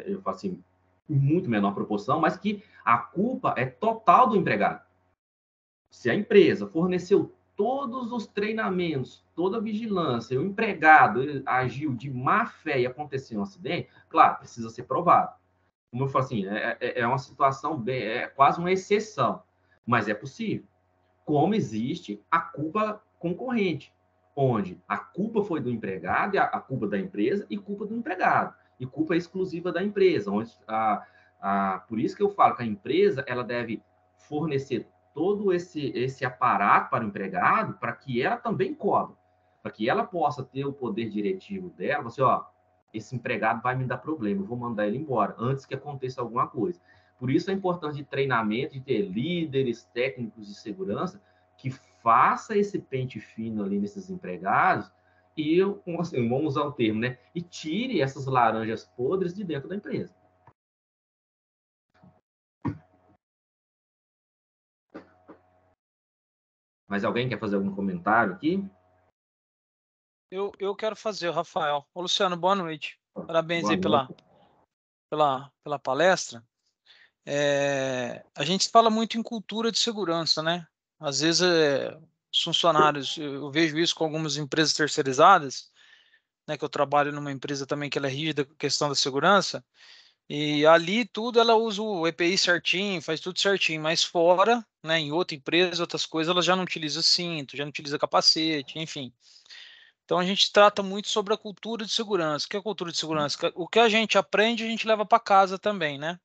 eu falo assim, em muito menor proporção, mas que a culpa é total do empregado. Se a empresa forneceu todos os treinamentos, toda a vigilância, o empregado agiu de má fé e aconteceu um acidente, claro, precisa ser provado. Como eu falo assim, é uma situação, é quase uma exceção, mas é possível. Como existe a culpa concorrente, onde a culpa foi do empregado, a culpa da empresa e culpa do empregado, e culpa exclusiva da empresa. Onde por isso que eu falo que a empresa ela deve fornecer todo esse aparato para o empregado, para que ela também cobre, para que ela possa ter o poder diretivo dela, você, esse empregado vai me dar problema, eu vou mandar ele embora, antes que aconteça alguma coisa. Por isso a importância de treinamento, de ter líderes técnicos de segurança que faça esse pente fino ali nesses empregados e, assim, vamos usar o termo, né? E tire essas laranjas podres de dentro da empresa. Mas alguém quer fazer algum comentário aqui? Eu quero fazer, Rafael. Ô, Luciano, boa noite. Parabéns Boa aí noite. pela palestra. A gente fala muito em cultura de segurança, né? Às vezes, os funcionários, eu vejo isso com algumas empresas terceirizadas, né? Que eu trabalho numa empresa também que ela é rígida com a questão da segurança, e ali tudo ela usa o EPI certinho, faz tudo certinho, mas fora, né? Em outra empresa, outras coisas, ela já não utiliza cinto, já não utiliza capacete, enfim. Então a gente trata muito sobre a cultura de segurança. O que é a cultura de segurança? O que a gente aprende, a gente leva para casa também, né?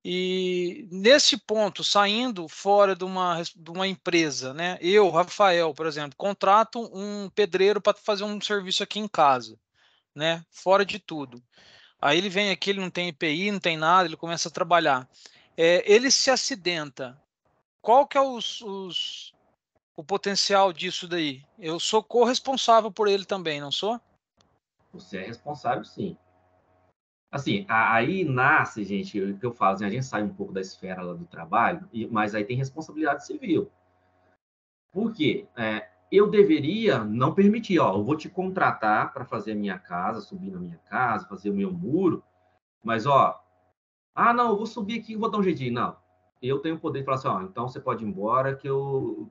E nesse ponto, saindo fora de uma empresa, né? Eu, Rafael, por exemplo, contrato um pedreiro para fazer um serviço aqui em casa, né? Fora de tudo. Aí ele vem aqui, ele não tem EPI, não tem nada, ele começa a trabalhar. Ele se acidenta. Qual que é o potencial disso daí? Eu sou corresponsável por ele também, não sou? Você é responsável, sim. Assim, aí nasce, gente, o que eu falo, assim, a gente sai um pouco da esfera lá do trabalho, mas aí tem responsabilidade civil. Por quê? Eu deveria não permitir, eu vou te contratar para fazer a minha casa, subir na minha casa, fazer o meu muro, mas, não, eu vou subir aqui e vou dar um jeitinho. Não, eu tenho o poder de falar assim, então você pode ir embora que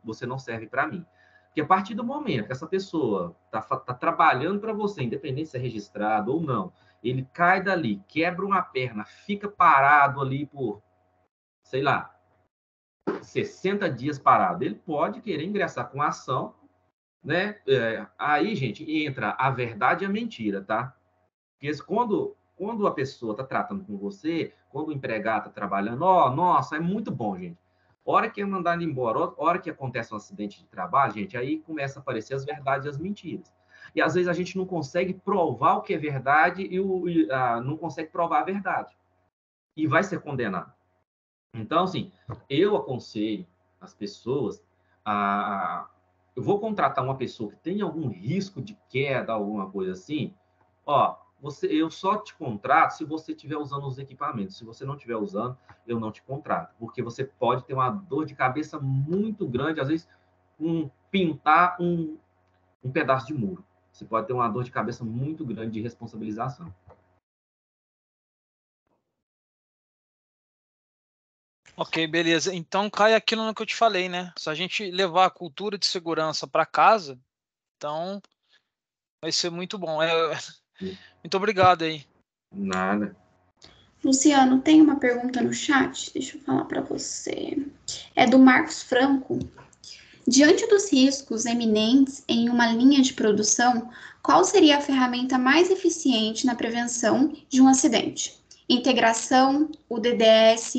você não serve para mim. Porque a partir do momento que essa pessoa tá trabalhando para você, independente se é registrado ou não, ele cai dali, quebra uma perna, fica parado ali por, sei lá, 60 dias parado. Ele pode querer ingressar com ação, né? Aí, gente, entra a verdade e a mentira, tá? Porque quando a pessoa está tratando com você, quando o empregado está trabalhando, nossa, é muito bom, gente. Hora que é mandado embora, hora que acontece um acidente de trabalho, gente, aí começa a aparecer as verdades e as mentiras. E às vezes a gente não consegue provar o que é verdade e não consegue provar a verdade. E vai ser condenado. Então, assim, eu aconselho as pessoas eu vou contratar uma pessoa que tem algum risco de queda, alguma coisa assim, eu só te contrato se você estiver usando os equipamentos. Se você não estiver usando, eu não te contrato, porque você pode ter uma dor de cabeça muito grande, às vezes, pintar um pedaço de muro. Você pode ter uma dor de cabeça muito grande de responsabilização. Ok, beleza. Então cai aquilo no que eu te falei, né? Se a gente levar a cultura de segurança para casa, então vai ser muito bom. Muito obrigado aí. Nada. Luciano, tem uma pergunta no chat, deixa eu falar para você. É do Marcos Franco. Diante dos riscos eminentes em uma linha de produção, qual seria a ferramenta mais eficiente na prevenção de um acidente? Integração, o DDS,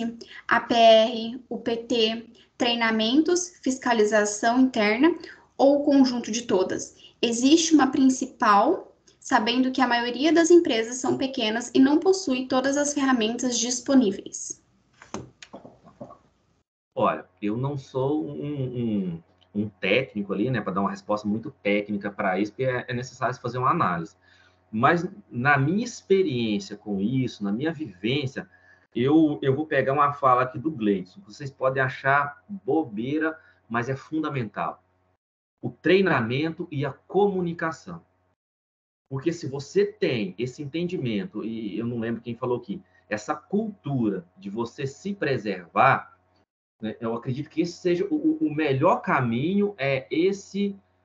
APR, o PT, treinamentos, fiscalização interna ou o conjunto de todas? Existe uma principal, sabendo que a maioria das empresas são pequenas e não possui todas as ferramentas disponíveis. Olha, eu não sou um técnico ali, né, para dar uma resposta muito técnica para isso, porque é necessário fazer uma análise. Mas na minha experiência com isso, na minha vivência, eu vou pegar uma fala aqui do Gleidson. Vocês podem achar bobeira, mas é fundamental. O treinamento e a comunicação. Porque se você tem esse entendimento, e eu não lembro quem falou aqui, essa cultura de você se preservar, né, eu acredito que esse seja o melhor caminho,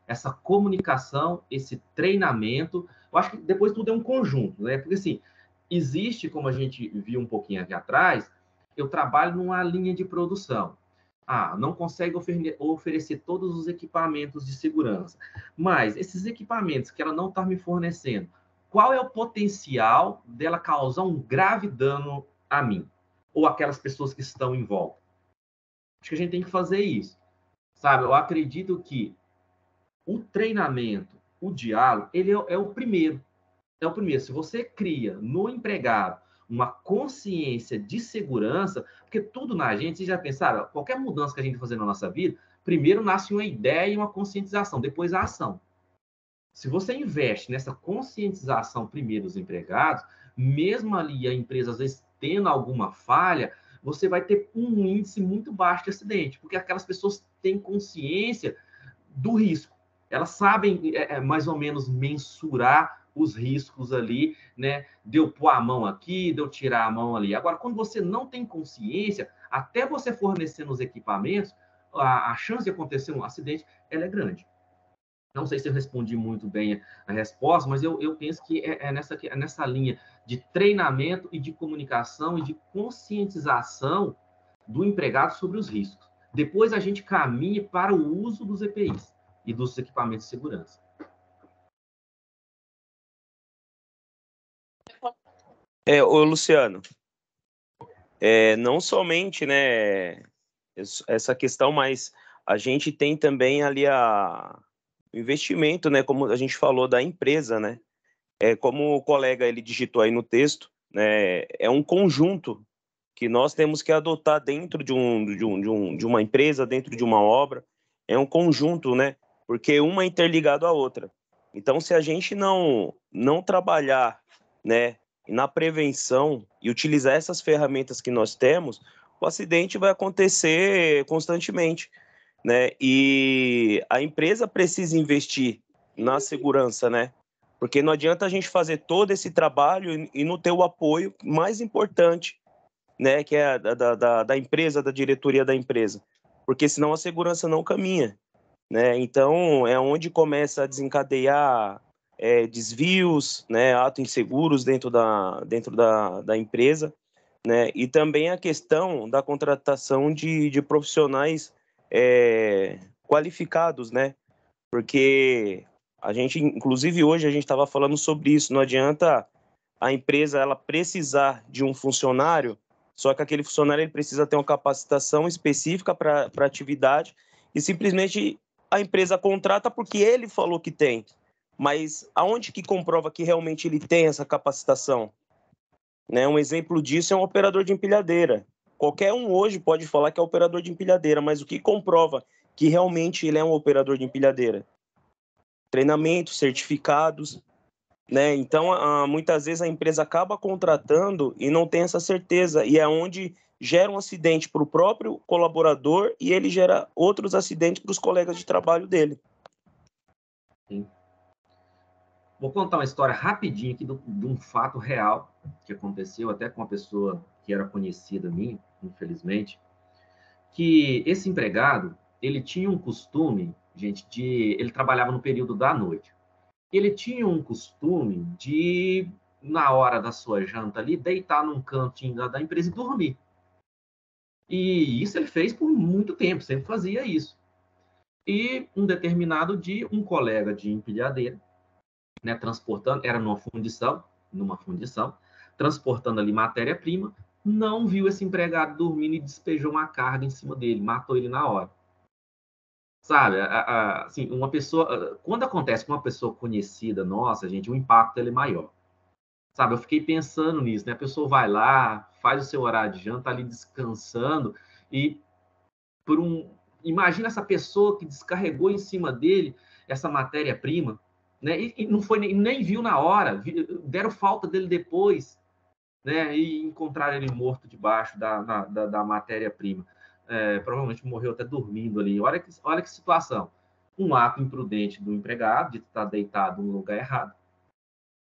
essa comunicação, esse treinamento. Eu acho que depois tudo é um conjunto, né? Porque assim, existe, como a gente viu um pouquinho aqui atrás, eu trabalho numa linha de produção. Não consegue oferecer todos os equipamentos de segurança. Mas esses equipamentos que ela não está me fornecendo, qual é o potencial dela causar um grave dano a mim? Ou aquelas pessoas que estão em volta? Acho que a gente tem que fazer isso, sabe? Eu acredito que o treinamento, o diálogo, ele é o primeiro. É o primeiro. Se você cria no empregado uma consciência de segurança, porque tudo na gente, vocês já pensaram, qualquer mudança que a gente fazer na nossa vida, primeiro nasce uma ideia e uma conscientização, depois a ação. Se você investe nessa conscientização primeiro dos empregados, mesmo ali a empresa às vezes tendo alguma falha, você vai ter um índice muito baixo de acidente, porque aquelas pessoas têm consciência do risco. Elas sabem mais ou menos mensurar os riscos ali, né? De eu pôr a mão aqui, de eu tirar a mão ali. Agora, quando você não tem consciência, até você fornecendo os equipamentos, a chance de acontecer um acidente, ela é grande. Não sei se eu respondi muito bem a resposta, mas eu penso que é nessa linha de treinamento e de comunicação e de conscientização do empregado sobre os riscos. Depois a gente caminha para o uso dos EPIs e dos equipamentos de segurança. Ô Luciano, não somente, né, essa questão, mas a gente tem também ali o investimento, né, como a gente falou, da empresa, né? Como o colega ele digitou aí no texto, né, é um conjunto que nós temos que adotar dentro de uma empresa, dentro de uma obra, é um conjunto, né? Porque uma é interligado à outra. Então, se a gente não trabalhar, né, na prevenção e utilizar essas ferramentas que nós temos, o acidente vai acontecer constantemente, né? E a empresa precisa investir na segurança, né? Porque não adianta a gente fazer todo esse trabalho e não ter o apoio mais importante, né, que é da empresa, da diretoria da empresa, porque senão a segurança não caminha, né? Então é onde começa a desencadear desvios, né, atos inseguros dentro da empresa, né? E também a questão da contratação de profissionais qualificados, né? Porque a gente, inclusive hoje a gente estava falando sobre isso, não adianta a empresa ela precisar de um funcionário, só que aquele funcionário ele precisa ter uma capacitação específica para a atividade e simplesmente a empresa contrata porque ele falou que tem. Mas aonde que comprova que realmente ele tem essa capacitação? Né? Um exemplo disso é um operador de empilhadeira. Qualquer um hoje pode falar que é operador de empilhadeira, mas o que comprova que realmente ele é um operador de empilhadeira? Treinamentos, certificados, né? Então, muitas vezes a empresa acaba contratando e não tem essa certeza, e é onde gera um acidente para o próprio colaborador e ele gera outros acidentes para os colegas de trabalho dele. Sim. Vou contar uma história rapidinho aqui de um fato real que aconteceu até com uma pessoa que era conhecida minha, infelizmente, que esse empregado, ele tinha um costume, gente, ele trabalhava no período da noite. Ele tinha um costume de, na hora da sua janta ali, deitar num cantinho da empresa e dormir. E isso ele fez por muito tempo, sempre fazia isso. E um determinado dia, um colega de empilhadeira, né, transportando, era numa fundição, transportando ali matéria-prima, não viu esse empregado dormindo e despejou uma carga em cima dele, matou ele na hora. Sabe, assim, uma pessoa, quando acontece com uma pessoa conhecida nossa, gente, o impacto ele é maior. Sabe, eu fiquei pensando nisso, né? A pessoa vai lá, faz o seu horário de janta, tá ali descansando e imagina essa pessoa que descarregou em cima dele essa matéria-prima, né? E não foi, nem viu na hora, deram falta dele depois, né? E encontraram ele morto debaixo da matéria-prima. Provavelmente morreu até dormindo ali. Olha que situação. Um ato imprudente do empregado, de estar deitado no lugar errado,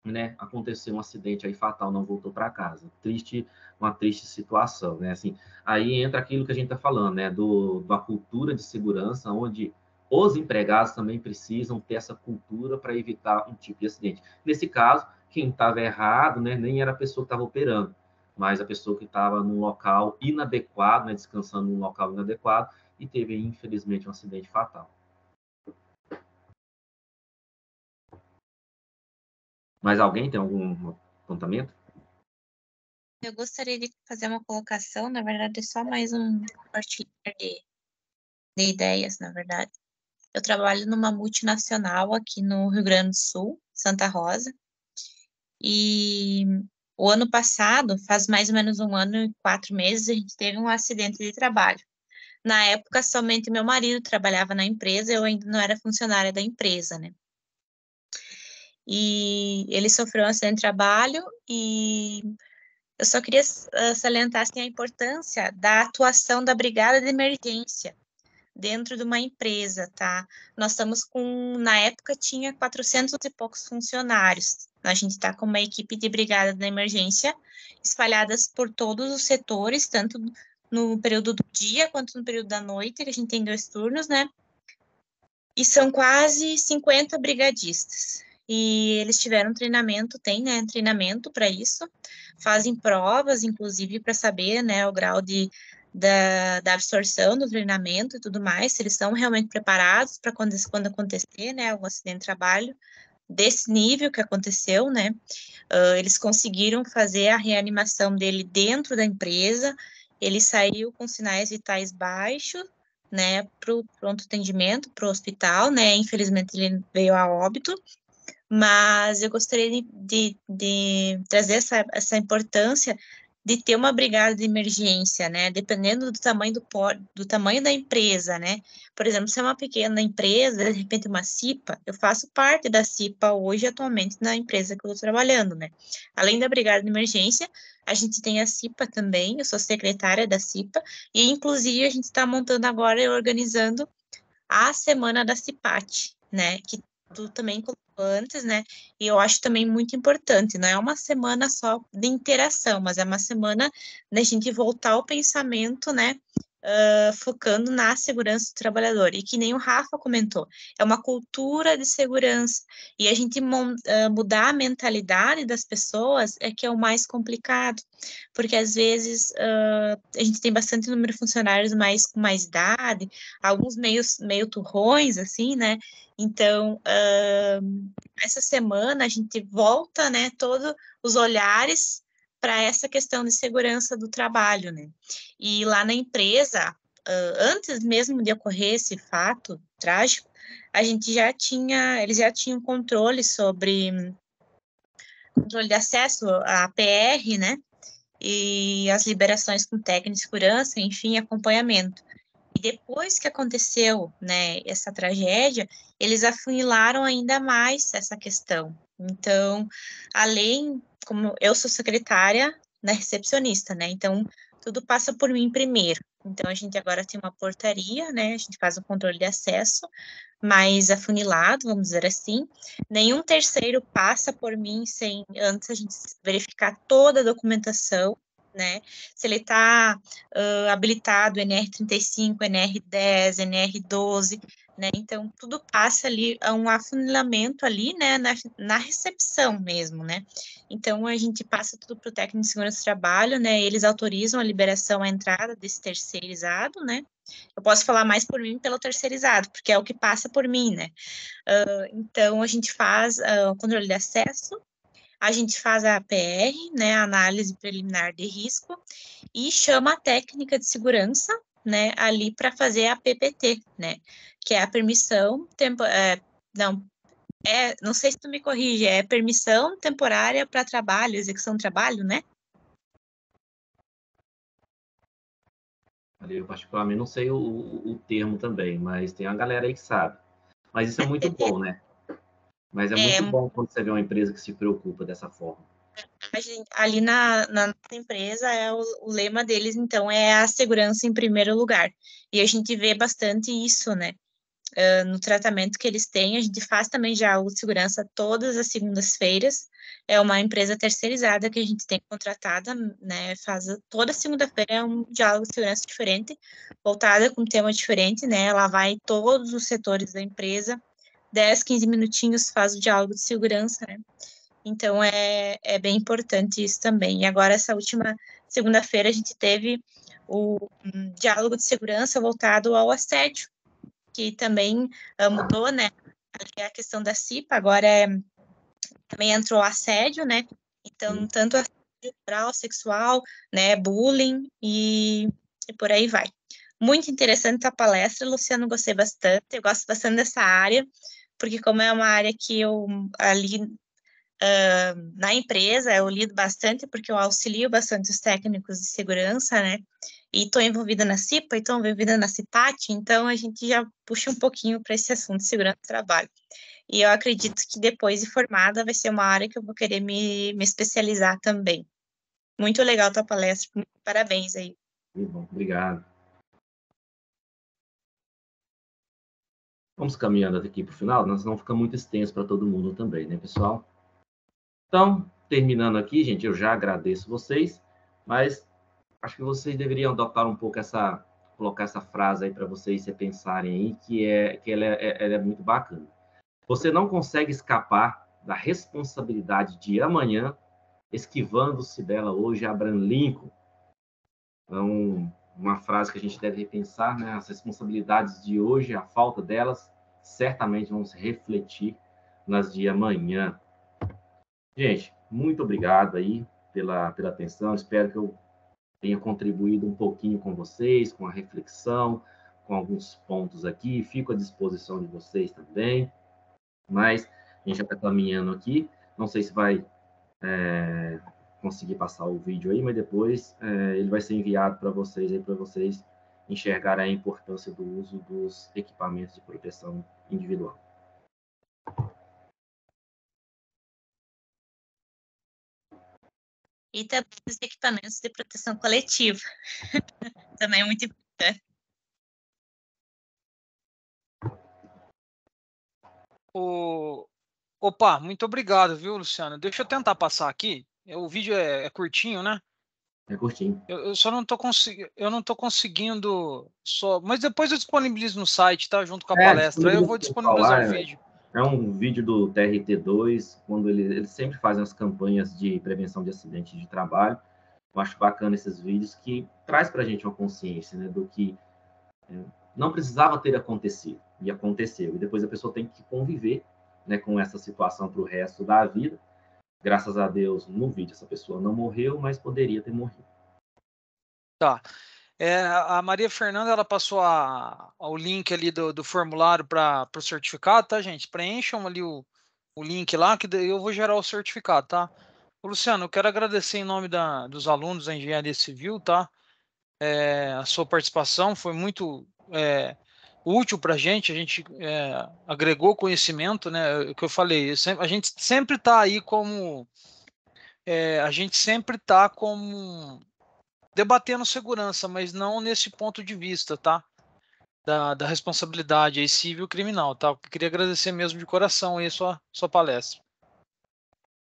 né? Aconteceu um acidente aí fatal, não voltou para casa. Uma triste situação, né? Assim, aí entra aquilo que a gente está falando, né? Da cultura de segurança, onde os empregados também precisam ter essa cultura para evitar um tipo de acidente. Nesse caso, quem estava errado, né? Nem era a pessoa que estava operando, mas a pessoa que estava num local inadequado, né? Descansando num local inadequado e teve, infelizmente, um acidente fatal. Mas alguém tem algum apontamento? Eu gostaria de fazer uma colocação, na verdade, é só mais um compartilhar de ideias, na verdade. Eu trabalho numa multinacional aqui no Rio Grande do Sul, Santa Rosa, e o ano passado, faz mais ou menos 1 ano e 4 meses, a gente teve um acidente de trabalho. Na época, somente meu marido trabalhava na empresa, eu ainda não era funcionária da empresa, né? E ele sofreu um acidente de trabalho e eu só queria salientar assim, a importância da atuação da brigada de emergência dentro de uma empresa, tá? Nós estamos com, na época, tinha 400 e poucos funcionários. A gente está com uma equipe de brigada de emergência espalhadas por todos os setores, tanto no período do dia quanto no período da noite, que a gente tem 2 turnos, né? E são quase 50 brigadistas. E eles tiveram treinamento, tem, né, treinamento para isso, fazem provas, inclusive, para saber, né, o grau da absorção do treinamento e tudo mais, se eles estão realmente preparados para quando acontecer, né, algum acidente de trabalho desse nível que aconteceu, né, eles conseguiram fazer a reanimação dele dentro da empresa, ele saiu com sinais vitais baixos, né, para o pronto atendimento, para o hospital, né, infelizmente ele veio a óbito, mas eu gostaria de trazer essa importância de ter uma brigada de emergência, né, dependendo do tamanho do tamanho da empresa, né, por exemplo, se é uma pequena empresa, de repente uma CIPA, eu faço parte da CIPA hoje, atualmente, na empresa que eu estou trabalhando, né, além da brigada de emergência, a gente tem a CIPA também, eu sou secretária da CIPA, e inclusive a gente está montando agora e organizando a semana da CIPAT, né, que tu também colocou antes, né, e eu acho também muito importante, não é uma semana só de interação, mas é uma semana da gente voltar ao pensamento, né, focando na segurança do trabalhador, e que nem o Rafa comentou, é uma cultura de segurança, e a gente mudar a mentalidade das pessoas é que é o mais complicado, porque às vezes a gente tem bastante número de funcionários com mais idade, alguns meio turrões, assim, né, então, essa semana a gente volta, né, todos os olhares para essa questão de segurança do trabalho, né? E lá na empresa, antes mesmo de ocorrer esse fato trágico, a gente eles já tinham controle de acesso à PR, né? E as liberações com técnica de segurança, enfim, acompanhamento. E depois que aconteceu, né, essa tragédia, eles afunilaram ainda mais essa questão. Então, além, como eu sou secretária, né, recepcionista, né, então tudo passa por mim primeiro. Então, a gente agora tem uma portaria, né, a gente faz o controle de acesso, mais afunilado, vamos dizer assim. Nenhum terceiro passa por mim sem antes a gente verificar toda a documentação, né? Se ele está habilitado NR35, NR10, NR12, né? Então, tudo passa ali, um afunilamento ali, né? Na recepção mesmo, né? Então, a gente passa tudo para o técnico de segurança do trabalho, né? Eles autorizam a liberação, a entrada desse terceirizado, né? Eu posso falar mais por mim pelo terceirizado, porque é o que passa por mim, né? Então, a gente faz o controle de acesso, a gente faz a APR, né, a análise preliminar de risco, e chama a técnica de segurança, né, ali para fazer a PPT, né, que é a permissão, não sei se tu me corrige, é permissão temporária para trabalho, execução de trabalho, né? Eu particularmente não sei o termo também, mas tem uma galera aí que sabe. Mas isso é muito bom, né? Mas é muito bom quando você vê uma empresa que se preocupa dessa forma. Ali na nossa empresa, o lema deles, então, é a segurança em primeiro lugar. E a gente vê bastante isso, né? No tratamento que eles têm, a gente faz também diálogo de segurança todas as segundas-feiras. É uma empresa terceirizada que a gente tem contratada, né? Faz toda segunda-feira é um diálogo de segurança diferente, voltada com um tema diferente, né? Ela vai em todos os setores da empresa, 10, 15 minutinhos faz o diálogo de segurança, né? Então, é bem importante isso também. E agora, essa última segunda-feira, a gente teve o diálogo de segurança voltado ao assédio, que também mudou, né? A questão da CIPA, agora também entrou assédio, né? Então, tanto assédio moral, sexual, né? Bullying e por aí vai. Muito interessante a palestra, Luciano, gostei bastante. Eu gosto bastante dessa área, porque como é uma área que eu ali na empresa, eu lido bastante, porque eu auxilio bastante os técnicos de segurança, né? E estou envolvida na CIPA, e estou envolvida na CIPAT, então a gente já puxa um pouquinho para esse assunto de segurança do trabalho. E eu acredito que depois de formada vai ser uma área que eu vou querer me especializar também. Muito legal a tua palestra, parabéns aí. Muito bom, obrigado. Vamos caminhando aqui para o final, nós não fica muito extenso para todo mundo também, né, pessoal? Então, terminando aqui, gente, eu já agradeço vocês, mas acho que vocês deveriam adotar um pouco colocar essa frase aí para vocês se pensarem aí, que ela é muito bacana. Você não consegue escapar da responsabilidade de amanhã, esquivando-se dela hoje, Abraham Lincoln. Então, uma frase que a gente deve repensar, né? As responsabilidades de hoje, a falta delas, certamente vão se refletir nas de amanhã. Gente, muito obrigado aí pela atenção. Espero que eu tenha contribuído um pouquinho com vocês, com a reflexão, com alguns pontos aqui. Fico à disposição de vocês também. Mas a gente já está caminhando aqui. Não sei se vai conseguir passar o vídeo aí, mas depois ele vai ser enviado para vocês enxergarem a importância do uso dos equipamentos de proteção individual. E também os equipamentos de proteção coletiva. Também é muito importante. Opa, muito obrigado, viu, Luciano? Deixa eu tentar passar aqui. O vídeo é curtinho, né? É curtinho. Eu só não tô conseguindo mas depois eu disponibilizo no site, tá? Junto com a palestra. Aí eu vou disponibilizar o vídeo. É um vídeo do TRT2, quando eles sempre fazem as campanhas de prevenção de acidentes de trabalho. Eu acho bacana esses vídeos que traz para a gente uma consciência, né, do que não precisava ter acontecido, e aconteceu. E depois a pessoa tem que conviver, né, com essa situação para o resto da vida. Graças a Deus, no vídeo, essa pessoa não morreu, mas poderia ter morrido. Tá. A Maria Fernanda, ela passou o link ali do formulário para o certificado, tá, gente? Preencham ali o link lá, que eu vou gerar o certificado, tá? Ô, Luciano, eu quero agradecer em nome dos alunos da Engenharia Civil, tá? A sua participação foi muito útil para a gente agregou conhecimento, né? O que eu falei, a gente sempre está aí como... a gente sempre está como... debatendo segurança, mas não nesse ponto de vista, tá? Da responsabilidade aí civil e criminal, tá? Eu queria agradecer mesmo de coração aí a sua palestra.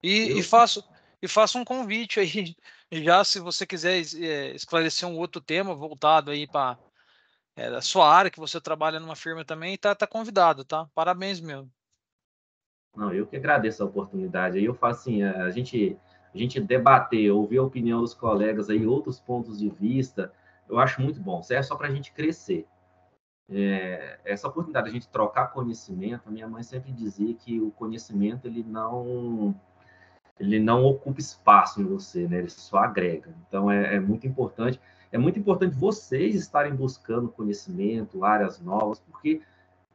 E faço um convite aí, já se você quiser esclarecer um outro tema voltado aí para a sua área, que você trabalha numa firma também, tá convidado, tá? Parabéns mesmo. Não, eu que agradeço a oportunidade. Aí eu faço assim, a gente debater, ouvir a opinião dos colegas aí, outros pontos de vista, eu acho muito bom. Serve só para a gente crescer. Essa oportunidade de a gente trocar conhecimento, a minha mãe sempre dizia que o conhecimento ele não ocupa espaço em você, né? Ele só agrega. Então é muito importante. É muito importante vocês estarem buscando conhecimento, áreas novas, porque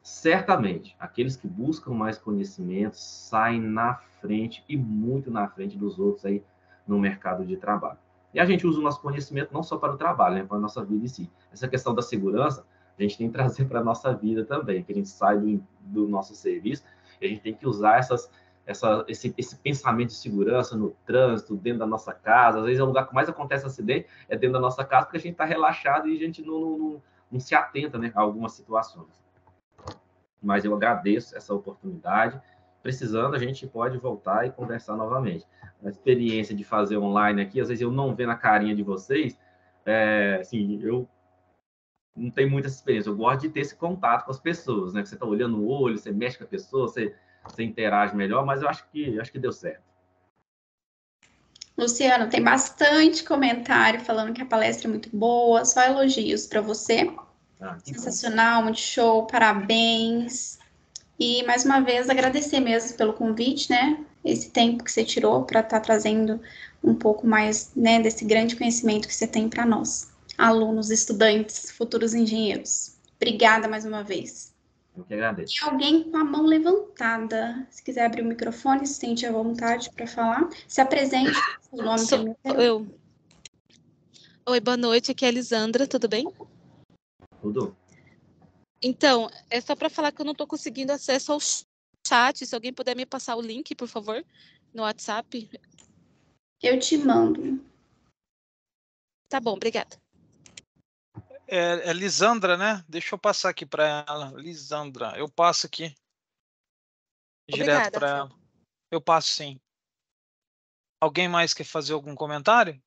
certamente aqueles que buscam mais conhecimento saem na frente e muito na frente dos outros aí no mercado de trabalho. E a gente usa o nosso conhecimento não só para o trabalho, né, para a nossa vida em si. Essa questão da segurança, a gente tem que trazer para a nossa vida também, que a gente sai do nosso serviço e a gente tem que usar esse pensamento de segurança no trânsito, dentro da nossa casa. Às vezes é o lugar que mais acontece acidente, é dentro da nossa casa, porque a gente está relaxado e a gente não se atenta, né, a algumas situações. Mas eu agradeço essa oportunidade. Precisando, a gente pode voltar e conversar novamente. A experiência de fazer online aqui, às vezes eu não vendo a carinha de vocês, assim, eu não tenho muita experiência. Eu gosto de ter esse contato com as pessoas, né? Que você está olhando no olho, você mexe com a pessoa, você interage melhor, mas eu acho que deu certo. Luciano, tem bastante comentário falando que a palestra é muito boa, só elogios para você. Sensacional, muito show, parabéns. E, mais uma vez, agradecer mesmo pelo convite, né? Esse tempo que você tirou para estar trazendo um pouco mais, né, desse grande conhecimento que você tem para nós, alunos, estudantes, futuros engenheiros. Obrigada mais uma vez. Eu que agradeço. Tem alguém com a mão levantada. Se quiser abrir o microfone, se sente à vontade para falar. Se apresente. O nome Sou eu. Oi, boa noite. Aqui é a Elisandra, tudo bem? Tudo. Então, é só para falar que eu não estou conseguindo acesso ao chat. Se alguém puder me passar o link, por favor, no WhatsApp. Eu te mando. Tá bom, obrigada. É Lisandra, né? Deixa eu passar aqui para ela. Lisandra, eu passo aqui. Direto para ela. Eu passo sim. Alguém mais quer fazer algum comentário?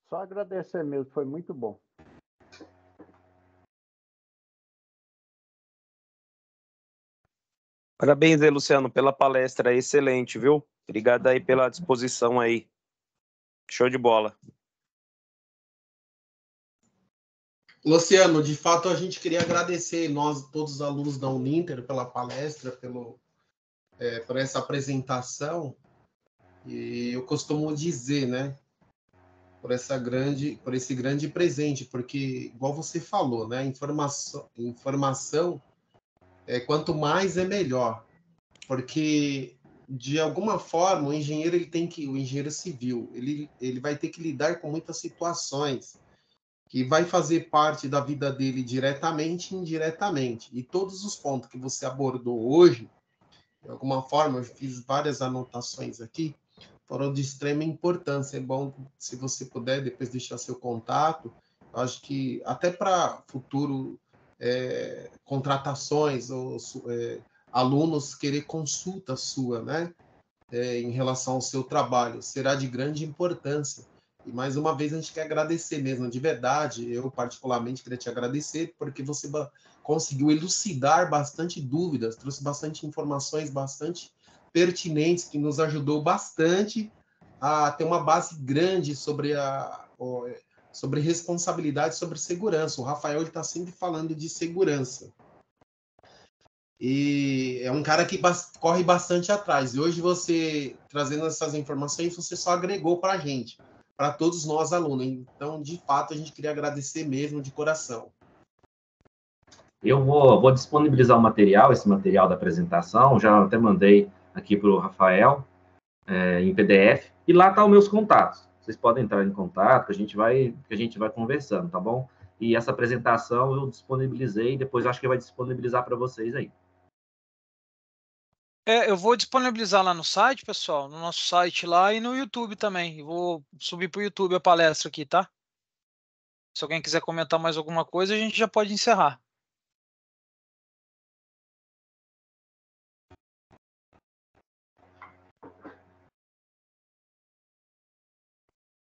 Só agradecer mesmo, foi muito bom. Parabéns aí, Luciano, pela palestra, excelente, viu? Obrigado aí pela disposição aí. Show de bola. Luciano, de fato a gente queria agradecer nós, todos os alunos da Uninter, pela palestra, por essa apresentação. E eu costumo dizer, né, por esse grande presente, porque, igual você falou, né, informação quanto mais é melhor, porque de alguma forma o engenheiro civil, ele vai ter que lidar com muitas situações que vai fazer parte da vida dele diretamente e indiretamente. E todos os pontos que você abordou hoje, de alguma forma, eu fiz várias anotações aqui, foram de extrema importância. É bom, se você puder, depois deixar seu contato. Eu acho que até para futuro contratações ou alunos querer consulta sua, né? Em relação ao seu trabalho, será de grande importância. E, mais uma vez, a gente quer agradecer mesmo, de verdade. Eu, particularmente, queria te agradecer, porque você conseguiu elucidar bastante dúvidas, trouxe bastante informações, bastante pertinentes, que nos ajudou bastante a ter uma base grande sobre responsabilidade, sobre segurança. O Rafael está sempre falando de segurança. E é um cara que corre bastante atrás. E hoje você, trazendo essas informações, você só agregou para a gente, para todos nós alunos. Então, de fato, a gente queria agradecer mesmo de coração. Eu vou disponibilizar o material, esse material da apresentação, já até mandei aqui para o Rafael, em PDF, e lá estão os meus contatos. Vocês podem entrar em contato, que a gente vai conversando, tá bom? E essa apresentação eu disponibilizei, depois eu acho que vai disponibilizar para vocês aí. Eu vou disponibilizar lá no site, pessoal, no nosso site lá e no YouTube também. Eu vou subir para o YouTube a palestra aqui, tá? Se alguém quiser comentar mais alguma coisa, a gente já pode encerrar.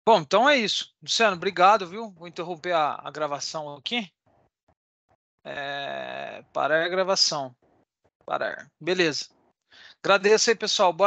Bom, então é isso. Luciano, obrigado, viu? Vou interromper a gravação aqui. Parar a gravação. Parar. Beleza. Agradeço aí, pessoal. Boa